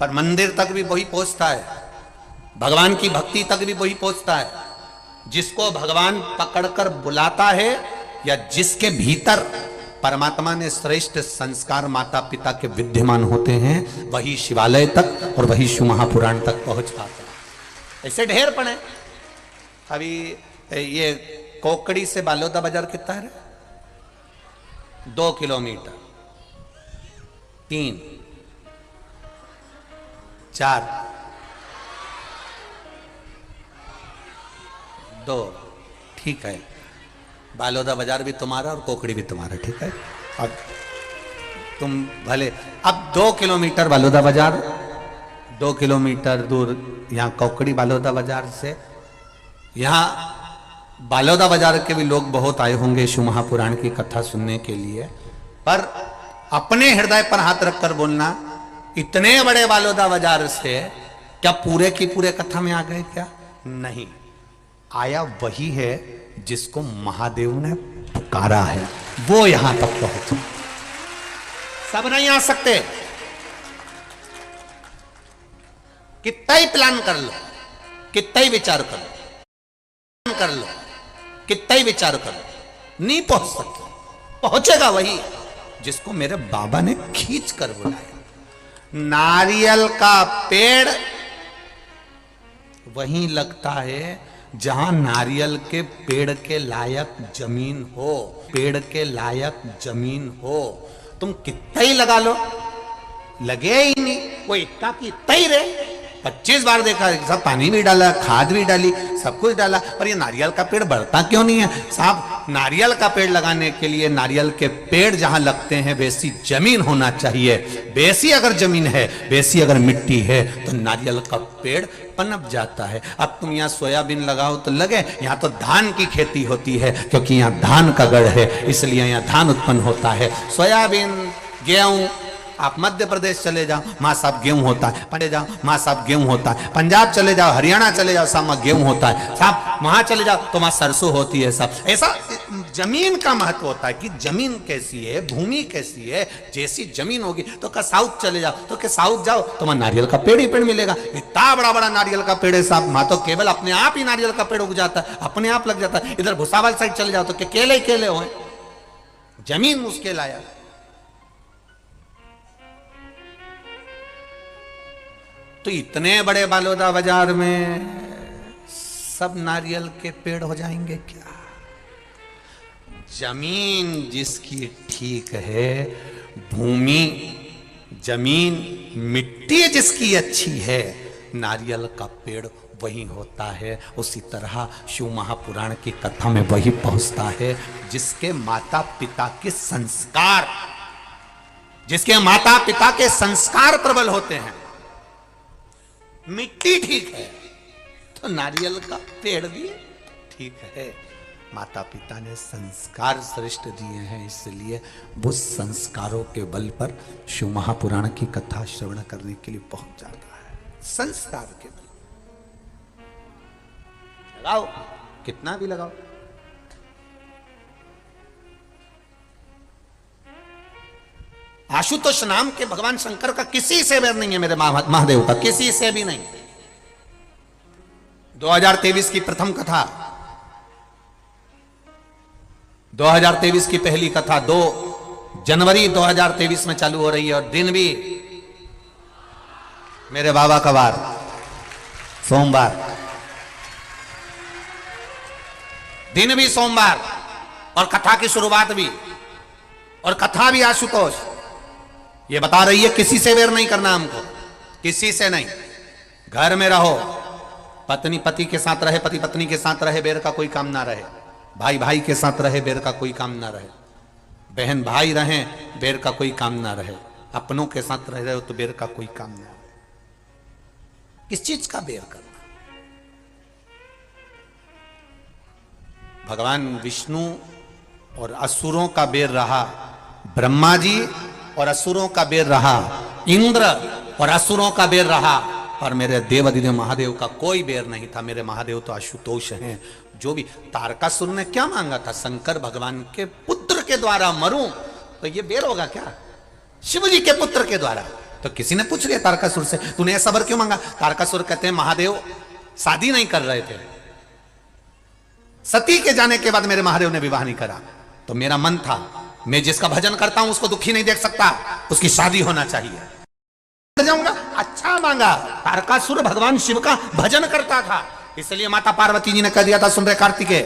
पर मंदिर तक भी वही पहुंचता है, भगवान की भक्ति तक भी वही पहुंचता है, जिसको भगवान पकड़कर बुलाता है, या जिसके भीतर परमात्मा ने श्रेष्ठ संस्कार माता पिता के विद्यमान होते हैं, वही शिवालय तक और वही शिव महापुराण तक पहुंच पाता है। ऐसे ढेर पड़े। अभी ये कोकड़ी से बालोदा बाजार कितना है? 2 किलोमीटर, 3, 4, 2, ठीक है। बालोदा बाजार भी तुम्हारा और कोकड़ी भी तुम्हारा, ठीक है। अब तुम भले, अब 2 किलोमीटर बालोदा बाजार, 2 किलोमीटर दूर यहाँ कोकड़ी बालोदा बाजार से। यहाँ बालोदा बाजार के भी लोग बहुत आए होंगे शिव महापुराण की कथा सुनने के लिए, पर अपने हृदय पर हाथ रखकर बोलना, इतने बड़े बालोदा बाजार से क्या पूरे की पूरे कथा में आ गए? क्या नहीं, आया वही है जिसको महादेव ने पुकारा है, वो यहां तक पहुंचा। सब नहीं आ सकते। कितना ही प्लान कर लो, कितना ही विचार कर लो, कितना ही विचार कर लो, नहीं पहुंच सकते। पहुंचेगा वही जिसको मेरे बाबा ने खींच कर बुलाया। नारियल का पेड़ वहीं लगता है जहां नारियल के पेड़ के लायक जमीन हो, पेड़ के लायक जमीन हो। तुम कितना ही लगा लो, लगे ही नहीं, वो इतना की इतना ही रहे। 25 बार देखा, सब पानी भी डाला, खाद भी डाली, सब कुछ डाला, पर ये नारियल का पेड़ बढ़ता क्यों नहीं है साहब? नारियल का पेड़ लगाने के लिए नारियल के पेड़ जहां लगते हैं वैसी जमीन होना चाहिए। वैसी अगर जमीन है, वैसी अगर मिट्टी है तो नारियल का पेड़ पनप जाता है। अब तुम यहाँ सोयाबीन लगाओ तो लगे, यहाँ तो धान की खेती होती है क्योंकि यहाँ धान का गढ़ है, इसलिए यहाँ धान उत्पन्न होता है। सोयाबीन, गेहूं, आप मध्य प्रदेश चले जाओ माँ साहब गेहूं होता है, चले जाओ माँ साहब गेहूं होता है, पंजाब चले जाओ, हरियाणा चले जाओ साहब गेहूं होता है साहब, वहां चले जाओ तो वहां सरसों होती है साहब। ऐसा जमीन का महत्व होता है कि जमीन कैसी है, भूमि कैसी है। जैसी जमीन होगी तो क्या साउथ चले जाओ तो क्या साउथ जाओ तो वहां नारियल का पेड़ ही पेड़ मिलेगा। इतना बड़ा बड़ा नारियल का पेड़ है साहब, वहां तो केवल अपने आप ही नारियल का पेड़ उग जाता है, अपने आप लग जाता है। इधर भुसावल साइड चले जाओ तो क्या केले ही केले हो, जमीन उसके लाया। तो इतने बड़े बालोदा बाजार में सब नारियल के पेड़ हो जाएंगे क्या? जमीन जिसकी ठीक है, भूमि, जमीन, मिट्टी जिसकी अच्छी है, नारियल का पेड़ वही होता है। उसी तरह शिव महापुराण की कथा में वही पहुंचता है जिसके माता पिता के संस्कार, जिसके माता पिता के संस्कार प्रबल होते हैं। मिट्टी ठीक है तो नारियल का पेड़ भी ठीक है। माता पिता ने संस्कार श्रेष्ठ दिए हैं, इसलिए वो संस्कारों के बल पर शिव महापुराण की कथा श्रवण करने के लिए पहुंच जाता है। संस्कार के बल लगाओ, कितना भी लगाओ। आशुतोष नाम के भगवान शंकर का किसी से बैर नहीं है, मेरे महादेव का किसी से भी नहीं। 2023 की प्रथम कथा, 2023 की पहली कथा 2 जनवरी 2023 में चालू हो रही है और दिन भी मेरे बाबा का वार सोमवार, दिन भी सोमवार और कथा की शुरुआत भी, और कथा भी आशुतोष। ये बता रही है किसी से वेर नहीं करना हमको, किसी से नहीं। घर में रहो, पत्नी पति के साथ रहे, पति पत्नी के साथ रहे, बेर का कोई काम ना रहे। भाई भाई के साथ रहे, बेर का कोई काम ना रहे। बहन भाई रहे, बेर का कोई काम ना रहे। अपनों के साथ रह रहे हो तो बेर का कोई काम ना रहे। किस चीज का बेर करना? भगवान विष्णु और असुरों का बेर रहा, ब्रह्मा जी और असुरों का बेर रहा, इंद्र और असुरों का बेर रहा, और मेरे देवादिदेव महादेव का कोई बेर नहीं था। मेरे महादेव तो आशुतोष हैं। जो भी तारकासुर ने क्या मांगा था, शंकर भगवान के पुत्र के द्वारा मरूं, तो ये बेर होगा क्या? शिव जी के पुत्र के द्वारा। तो किसी ने पूछ लिया तारकासुर से, तूने ऐसा वर क्यों मांगा? तारकासुर कहते हैं महादेव शादी नहीं कर रहे थे, सती के जाने के बाद मेरे महादेव ने विवाह नहीं करा, तो मेरा मन था मैं जिसका भजन करता हूं उसको दुखी नहीं देख सकता, उसकी शादी होना चाहिए, जाऊंगा। अच्छा मांगा। तारकासुर भगवान शिव का भजन करता था, इसलिए माता पार्वती जी ने कह दिया था, सुन रहे कार्तिकेय,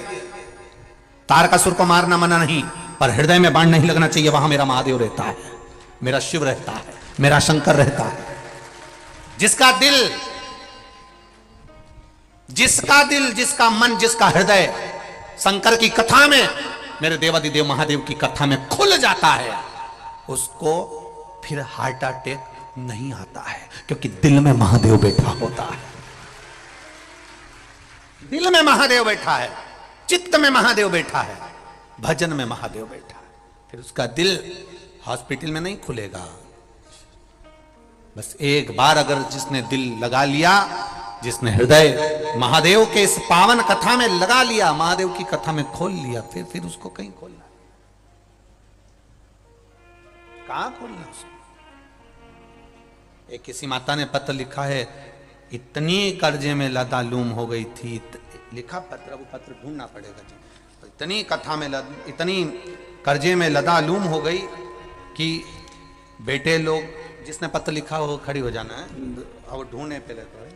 तारकासुर को मारना मना नहीं, पर हृदय में बाण नहीं लगना चाहिए, वहां मेरा महादेव रहता है, मेरा शिव रहता है, मेरा शंकर रहता है। जिसका दिल, जिसका मन, जिसका हृदय शंकर की कथा में, मेरे देवादिदेव महादेव की कथा में खुल जाता है, उसको फिर हार्ट अटैक नहीं आता है, क्योंकि दिल में महादेव बैठा होता है। दिल में महादेव बैठा है, चित्त में महादेव बैठा है, भजन में महादेव बैठा है। फिर उसका दिल हॉस्पिटल में नहीं खुलेगा। बस एक बार अगर जिसने दिल लगा लिया, जिसने हृदय महादेव के इस पावन कथा में लगा लिया, महादेव की कथा में खोल लिया, फिर उसको कहीं खोलना, कहां खोलना उसको? एक किसी माता ने पत्र लिखा है, इतनी कर्जे में लदालूम हो गई थी, लिखा पत्र, वो पत्र ढूंढना पड़ेगा जी। तो इतनी कथा में इतनी कर्जे में लदालूम हो गई कि बेटे लोग, जिसने पत्र लिखा हो खड़ी हो जाना है, और ढूंढने पे रहता है।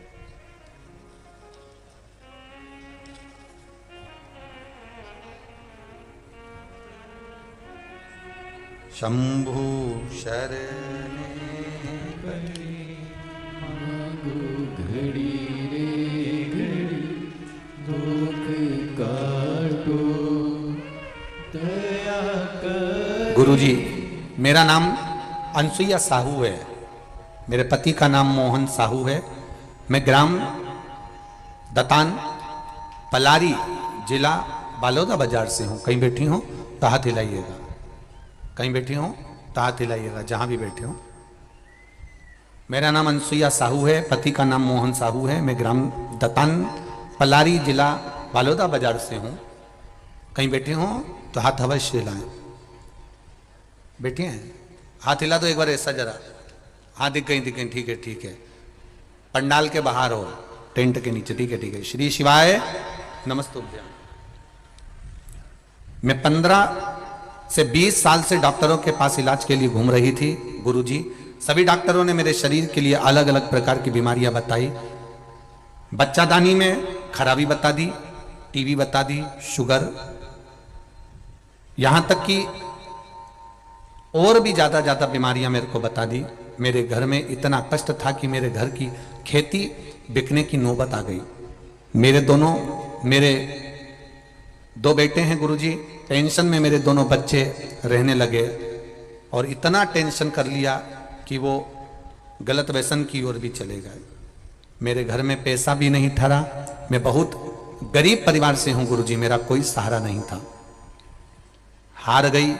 शंभु शरण घड़ी रे घड़ी दुख काटो, गुरुजी, मेरा नाम अनसुईया साहू है। मेरे पति का नाम मोहन साहू है। मैं ग्राम दतान पलारी जिला बालोदा बाजार से हूँ। कहीं बैठी हो तो हाथ हिलाइएगा, कहीं बैठी हो तो हाथ हिलाइएगा, जहाँ भी बैठे हो। मेरा नाम अनसुईया साहू है, पति का नाम मोहन साहू है। मैं ग्राम दतान पलारी जिला बालोदा बाजार से हूँ। कहीं बैठे हो तो हाथ अवश्य हिलाएं। बैठे हैं, हाथ हिला दो एक बार ऐसा जरा। हाँ दिख गई, दिख गई, ठीक है ठीक है। पंडाल के बाहर हो, टेंट के नीचे, ठीक है ठीक है। श्री शिवाय नमस्तुभ्यं। मैं 15 से 20 साल से डॉक्टरों के पास इलाज के लिए घूम रही थी गुरुजी। सभी डॉक्टरों ने मेरे शरीर के लिए अलग अलग प्रकार की बीमारियां बताई। बच्चादानी में खराबी बता दी, टीबी बता दी, शुगर, यहां तक कि और भी ज्यादा बीमारियां मेरे को बता दी। मेरे घर में इतना कष्ट था कि मेरे घर की खेती बिकने की नौबत आ गई। मेरे दो बेटे हैं गुरुजी, टेंशन में मेरे दोनों बच्चे रहने लगे और इतना टेंशन कर लिया कि वो गलत व्यसन की ओर भी चले गए। मेरे घर में पैसा भी नहीं ठहरा। मैं बहुत गरीब परिवार से हूं गुरुजी, मेरा कोई सहारा नहीं था। हार गई,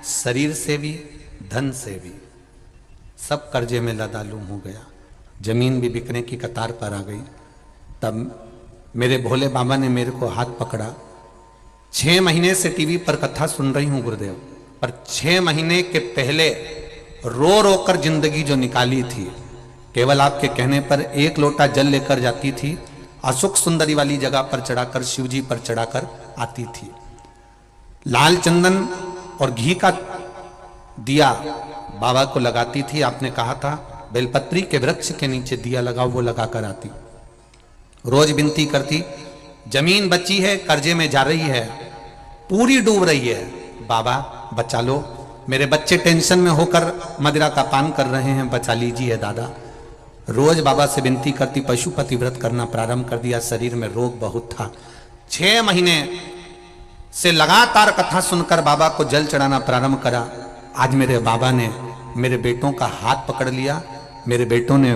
शरीर से भी धन से भी, सब कर्जे में लदालूम हो गया। जमीन भी बिकने की कतार पर आ गई। तब मेरे भोले बाबा ने मेरे को हाथ पकड़ा। 6 महीने से टीवी पर कथा सुन रही हूं गुरुदेव, पर 6 महीने के पहले रो रो कर जिंदगी जो निकाली थी, केवल आपके कहने पर 1 लोटा जल लेकर जाती थी, अशोक सुंदरी वाली जगह पर चढ़ाकर, शिव जी पर चढ़ाकर आती थी। लाल चंदन और घी का दिया बाबा को लगाती थी। आपने कहा था बेलपत्री के वृक्ष के नीचे दिया लगाओ, वो लगाकर आती। रोज विनती करती, जमीन बची है, कर्जे में जा रही है, पूरी डूब रही है, बाबा बचा लो। मेरे बच्चे टेंशन में होकर मदिरा का पान कर रहे हैं, बचा लीजिए दादा। रोज बाबा से विनती करती, पशुपति व्रत करना प्रारंभ कर दिया। शरीर में रोग बहुत था। 6 महीने से लगातार कथा सुनकर बाबा को जल चढ़ाना प्रारंभ करा। आज मेरे बाबा ने मेरे बेटों का हाथ पकड़ लिया। मेरे बेटों ने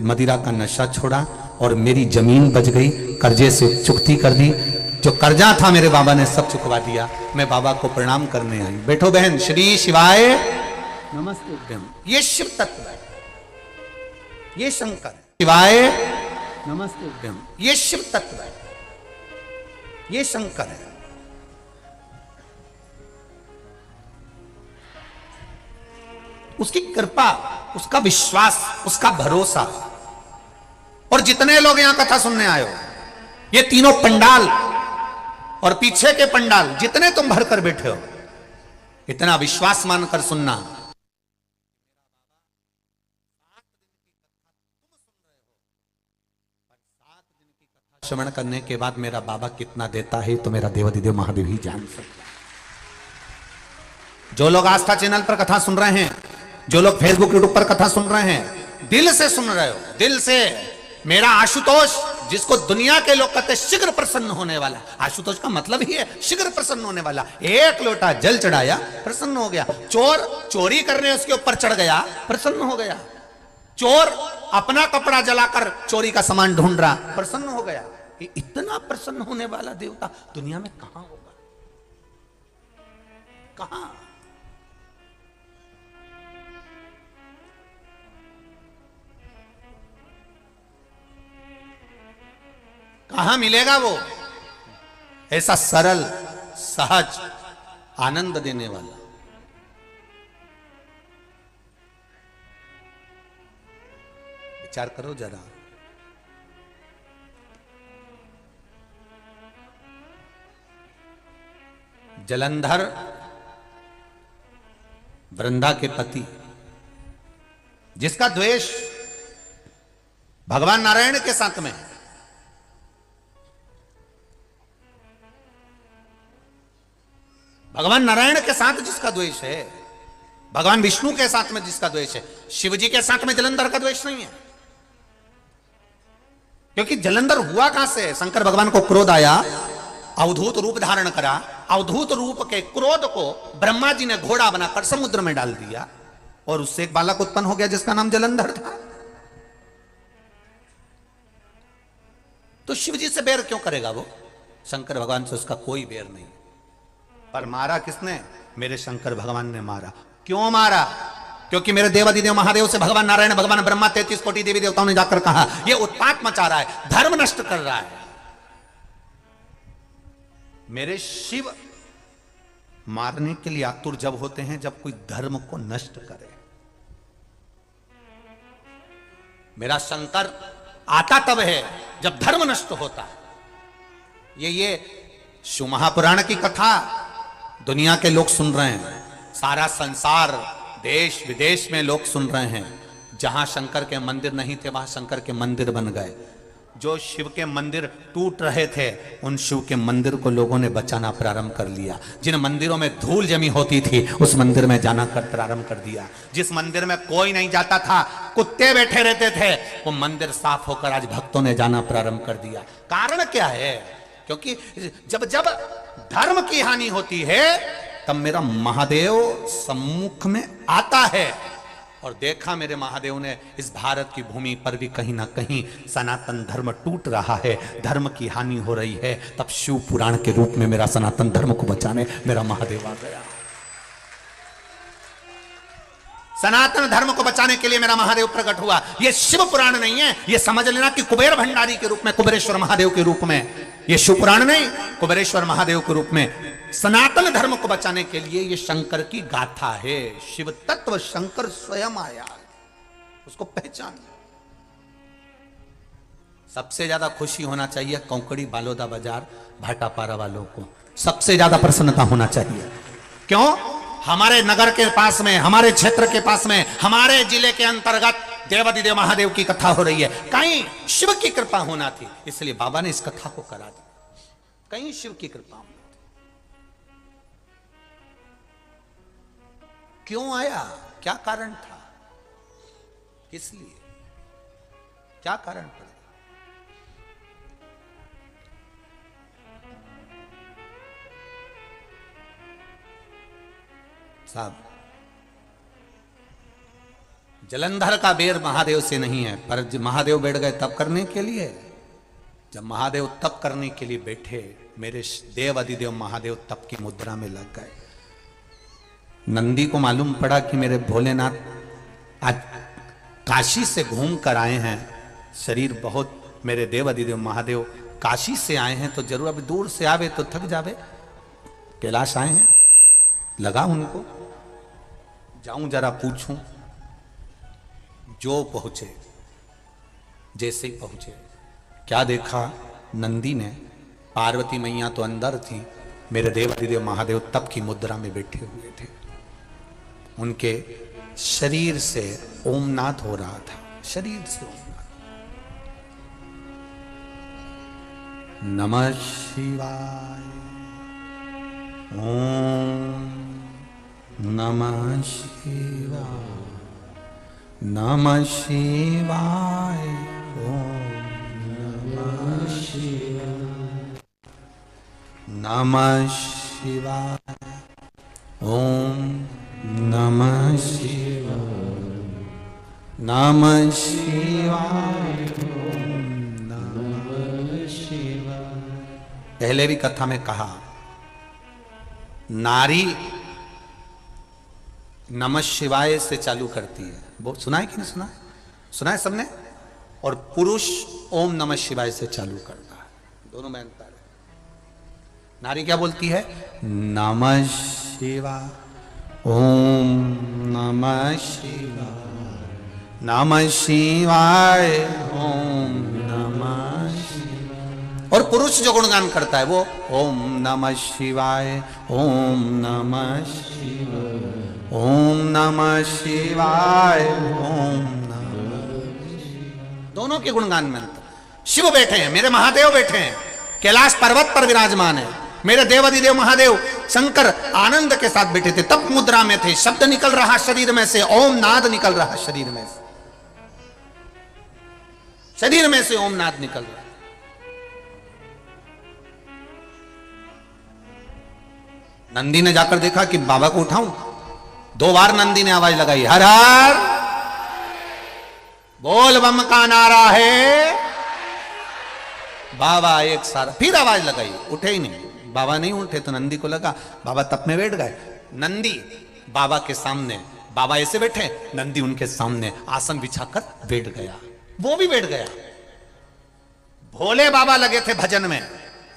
मदिरा का नशा छोड़ा और मेरी जमीन बच गई, कर्जे से चुकती कर दी। जो कर्जा था मेरे बाबा ने सब चुकवा दिया। मैं बाबा को प्रणाम करने आई। बैठो बहन। श्री शिवाय नमस्तुभ्यं। ये शिव तत्व है, ये शंकर है। शिवाय नमस्तुभ्यं। ये शिव तत्व है, ये शंकर है। उसकी कृपा, उसका विश्वास, उसका भरोसा। और जितने लोग यहां कथा सुनने आए हो, ये तीनों पंडाल और पीछे के पंडाल, जितने तुम भर कर बैठे हो, इतना विश्वास मानकर सुनना। श्रवण करने के बाद मेरा बाबा कितना देता है तो मेरा देवाधिदेव महादेव ही जान सकता। जो लोग आस्था चैनल पर कथा सुन रहे हैं, जो लोग फेसबुक यूट्यूब पर कथा सुन रहे हैं, दिल से सुन रहे हो, दिल से। मेरा आशुतोष, जिसको दुनिया के लोग कहते शीघ्र प्रसन्न होने वाला, आशुतोष का मतलब ही है शीघ्र प्रसन्न होने वाला। 1 लोटा जल चढ़ाया, प्रसन्न हो गया। चोर चोरी करने उसके ऊपर चढ़ गया, प्रसन्न हो गया। चोर अपना कपड़ा जलाकर चोरी का सामान ढूंढ रहा, प्रसन्न हो गया। इतना प्रसन्न होने वाला देवता दुनिया में कहां होगा? कहां? कहां मिलेगा वो ऐसा सरल, सहज, आनंद देने वाला? विचार करो जरा। जलंधर वृंदा के पति, जिसका द्वेष भगवान नारायण के साथ में है, भगवान नारायण के साथ जिसका द्वेष है, भगवान विष्णु के साथ में जिसका द्वेष है, शिव जी के साथ में जलंधर का द्वेष नहीं है। क्योंकि जलंधर हुआ कहां से? शंकर भगवान को क्रोध आया, अवधूत रूप धारण करा, अवधूत रूप के क्रोध को ब्रह्मा जी ने घोड़ा बनाकर समुद्र में डाल दिया और उससे एक बालक उत्पन्न हो गया जिसका नाम जलंधर था। तो शिव जी से बैर क्यों करेगा वो? शंकर भगवान से उसका कोई बैर नहीं। पर मारा किसने? मेरे शंकर भगवान ने मारा। क्यों मारा? क्योंकि मेरे देवादिदेव महादेव से भगवान नारायण, भगवान ब्रह्मा, 33 कोटि देवी देवताओं ने जाकर कहा ये उत्पात मचा रहा है, धर्म नष्ट कर रहा है। मेरे शिव मारने के लिए आतुर जब होते हैं जब कोई धर्म को नष्ट करे। मेरा शंकर आता तब है जब धर्म नष्ट होता है। ये शिव महापुराण की कथा दुनिया के लोग सुन रहे हैं, सारा संसार देश विदेश में लोग सुन रहे हैं। जहां शंकर के मंदिर नहीं थे वहां शंकर के मंदिर बन गए। जो शिव के मंदिर टूट रहे थे उन शिव के मंदिर को लोगों ने बचाना प्रारंभ कर लिया। जिन मंदिरों में धूल जमी होती थी उस मंदिर में जाना प्रारंभ कर दिया। जिस मंदिर में कोई नहीं जाता था, कुत्ते बैठे रहते थे, वो मंदिर साफ होकर आज भक्तों ने जाना प्रारंभ कर दिया। कारण क्या है? क्योंकि जब जब धर्म की हानि होती है तब मेरा महादेव सम्मुख में आता है। और देखा मेरे महादेव ने इस भारत की भूमि पर भी कहीं ना कहीं सनातन धर्म टूट रहा है, धर्म की हानि हो रही है। तब शिव पुराण के रूप में मेरा सनातन धर्म को बचाने मेरा महादेव आ गया। सनातन धर्म को बचाने के लिए मेरा महादेव प्रकट हुआ। यह शिव पुराण नहीं है, यह समझ लेना कि कुबेर भंडारी के रूप में, कुबेरेश्वर महादेव के रूप में, यह शिव पुराण नहीं, कुबेरेश्वर महादेव के रूप में सनातन धर्म को बचाने के लिए यह शंकर की गाथा है। शिव तत्व शंकर स्वयं आया, उसको पहचान। सबसे ज्यादा खुशी होना चाहिए कौकड़ी बालोदा बाजार भाटापारा वालों को, सबसे ज्यादा प्रसन्नता होना चाहिए। क्यों? हमारे नगर के पास में, हमारे क्षेत्र के पास में, हमारे जिले के अंतर्गत देवादिदेव महादेव की कथा हो रही है। कहीं शिव की कृपा होना थी, इसलिए बाबा ने इस कथा को करा दी। कहीं शिव की कृपा होना थी। क्यों आया? क्या कारण था? किस लिए? क्या कारण पड़ा? साहब, जलंधर का बेर महादेव से नहीं है, पर महादेव बैठ गए तप करने के लिए। जब महादेव तप करने के लिए बैठे, मेरे देव अधिदेव महादेव तप की मुद्रा में लग गए। नंदी को मालूम पड़ा कि मेरे भोलेनाथ आज काशी से घूम कर आए हैं, शरीर बहुत, मेरे देव अधिदेव महादेव काशी से आए हैं तो जरूर अभी दूर से आवे तो थक जावे, कैलाश आए हैं। लगा उनको जाऊं जरा पूछूं। जो पहुंचे, जैसे ही पहुंचे, क्या देखा? नंदी ने, पार्वती मैया तो अंदर थी, मेरे देवादिदेव महादेव तप की मुद्रा में बैठे हुए थे। उनके शरीर से ओमनाद हो रहा था, शरीर से ओमनाद। नमः शिवाय, ओम नमः शिवाय, नमः शिवाय, ओम नमः शिवाय, नमः शिवाय, ओम नमः शिवाय, नमः शिवाय, ओम नमः शिवाय। पहले भी कथा में कहा, नारी नमः शिवाय से चालू करती है, वो सुना है कि नहीं सुना? सुना है सबने? और पुरुष ओम नमः शिवाय से चालू करता है, दोनों में अंतर है। नारी क्या बोलती है? नमः शिवाय, ओम नमः शिवाय, नमः शिवाय, ओम नमः शिवाय। और पुरुष जो गुणगान करता है वो ओम नमः शिवाय, ओम नमः शिवाय, ओम नमः शिवाय, ओम नमः शिवाय। दोनों के गुणगान में अंतर। शिव बैठे हैं, मेरे महादेव बैठे हैं, कैलाश पर्वत पर विराजमान है। मेरे देवादिदेव महादेव शंकर आनंद के साथ बैठे थे, तप मुद्रा में थे। शब्द निकल रहा शरीर में से, ओम नाद निकल रहा शरीर में से, शरीर में से ओम नाद निकल रहा। नंदी ने जाकर देखा कि बाबा को उठाऊं। 2 बार नंदी ने आवाज लगाई, हर हर बोल बम का नारा है। बाबा एक सारा फिर आवाज लगाई, उठे ही नहीं। बाबा नहीं उठे तो नंदी को लगा बाबा तप में बैठ गए। नंदी बाबा के सामने, बाबा ऐसे बैठे, नंदी उनके सामने आसन बिछाकर बैठ गया, वो भी बैठ गया। भोले बाबा लगे थे भजन में,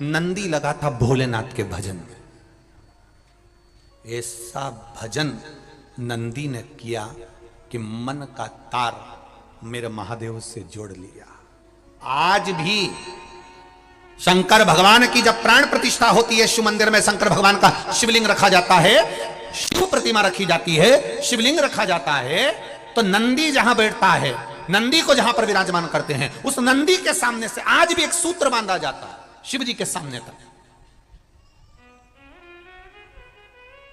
नंदी लगा था भोलेनाथ के भजन में। ऐसा भजन नंदी ने किया कि मन का तार मेरे महादेव से जोड़ लिया। आज भी शंकर भगवान की जब प्राण प्रतिष्ठा होती है, शिव मंदिर में शंकर भगवान का शिवलिंग रखा जाता है, शिव प्रतिमा रखी जाती है, शिवलिंग रखा जाता है, तो नंदी जहां बैठता है, नंदी को जहां पर विराजमान करते हैं, उस नंदी के सामने से आज भी एक सूत्र बांधा जाता है शिव जी के सामने तक।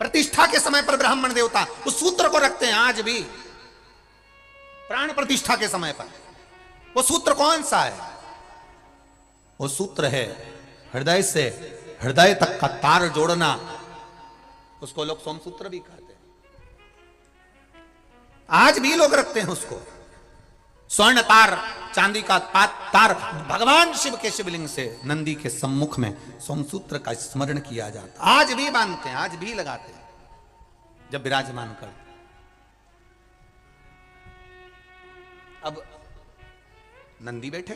प्रतिष्ठा के समय पर ब्राह्मण देवता उस सूत्र को रखते हैं आज भी, प्राण प्रतिष्ठा के समय पर। वो सूत्र कौन सा है? वो सूत्र है हृदय से हृदय तक का तार जोड़ना, उसको लोग सोमसूत्र भी कहते हैं। आज भी लोग रखते हैं उसको। स्वर्ण तार, चांदी का तार भगवान शिव के शिवलिंग से नंदी के सम्मुख में सोमसूत्र का स्मरण किया जाता, आज भी बांधते हैं, आज भी लगाते हैं जब विराजमान करते। अब नंदी बैठे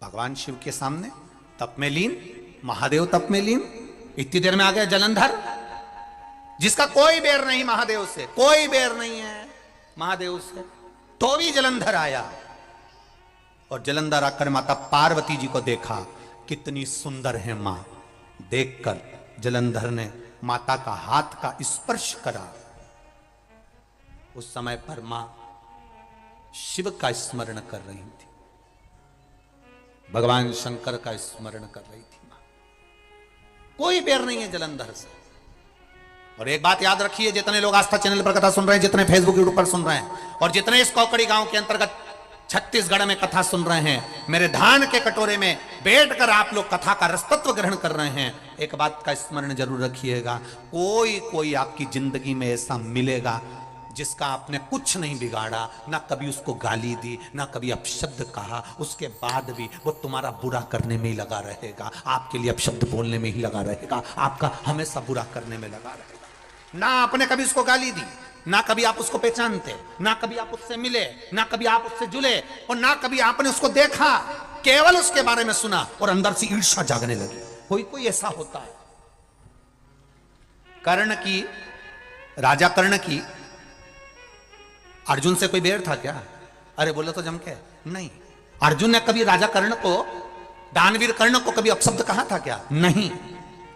भगवान शिव के सामने, तप में लीन, महादेव तप में लीन। इतनी देर में आ गया जलंधर, जिसका कोई बैर नहीं महादेव से, कोई बैर नहीं है महादेव से, तो भी जलंधर आया। और जलंधर आकर माता पार्वती जी को देखा, कितनी सुंदर है मां। देखकर जलंधर ने माता का हाथ का स्पर्श करा। उस समय पर मां शिव का स्मरण कर रही थी, भगवान शंकर का स्मरण कर रही थी मां। कोई बैर नहीं है जलंधर से। और एक बात याद रखिए, जितने लोग आस्था चैनल पर कथा सुन रहे हैं, जितने फेसबुक यूट्यूब पर सुन रहे हैं, और जितने इस कौकड़ी गांव के अंतर्गत छत्तीसगढ़ में कथा सुन रहे हैं, मेरे धान के कटोरे में बैठकर आप लोग कथा का रसतत्व ग्रहण कर रहे हैं, एक बात का स्मरण जरूर रखिएगा, कोई आपकी जिंदगी में ऐसा मिलेगा जिसका आपने कुछ नहीं बिगाड़ा, ना कभी उसको गाली दी, ना कभी अपशब्द कहा, उसके बाद भी वो तुम्हारा बुरा करने में ही लगा रहेगा, आपके लिए अपशब्द बोलने में ही लगा रहेगा, आपका हमेशा बुरा करने में लगा रहेगा। ना आपने कभी उसको गाली दी, ना कभी आप उसको पहचानते, ना कभी आप उससे मिले, ना कभी आप उससे जुले, और ना कभी आपने उसको देखा, केवल उसके बारे में सुना और अंदर से ईर्ष्या जागने लगी। कोई ऐसा होता है। कर्ण की, राजा कर्ण की अर्जुन से कोई बैर था क्या? अरे बोलो तो जम के नहीं। अर्जुन ने कभी राजा कर्ण को, दानवीर कर्ण को कभी अपशब्द कहा था क्या? नहीं।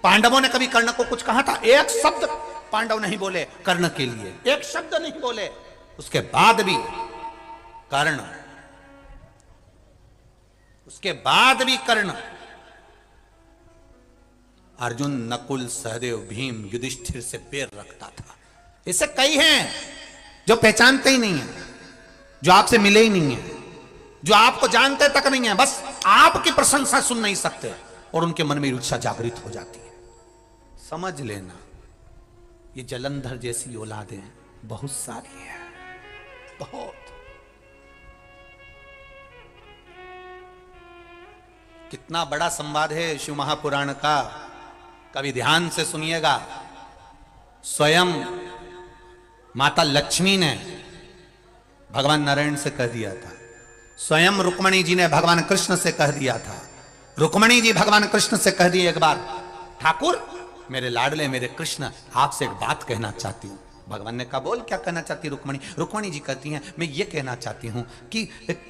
पांडवों ने कभी कर्ण को कुछ कहा था? एक शब्द पांडव नहीं बोले कर्ण के लिए, एक शब्द नहीं बोले। उसके बाद भी कर्ण, उसके बाद भी कर्ण, अर्जुन, नकुल, सहदेव, भीम, युधिष्ठिर से बैर रखता था। इससे कई हैं जो पहचानते ही नहीं है, जो आपसे मिले ही नहीं है, जो आपको जानते तक नहीं है, बस आपकी प्रशंसा सुन नहीं सकते और उनके मन में ईर्ष्या जागृत हो जाती है। समझ लेना, ये जलंधर जैसी औलादें बहुत सारी हैं, बहुत। कितना बड़ा संवाद है शिव महापुराण का, कभी ध्यान से सुनिएगा। स्वयं माता लक्ष्मी ने भगवान नारायण से कह दिया था, स्वयं रुक्मणी जी ने भगवान कृष्ण से कह दिया था। रुक्मणी जी भगवान कृष्ण से कह दिए एक बार, ठाकुर मेरे लाडले, मेरे कृष्ण, आपसे एक बात कहना चाहती हूं। भगवान ने कहा, बोल क्या कहना चाहती रुक्मणी? रुक्मणी जी कहती हैं, मैं ये कहना चाहती हूं कि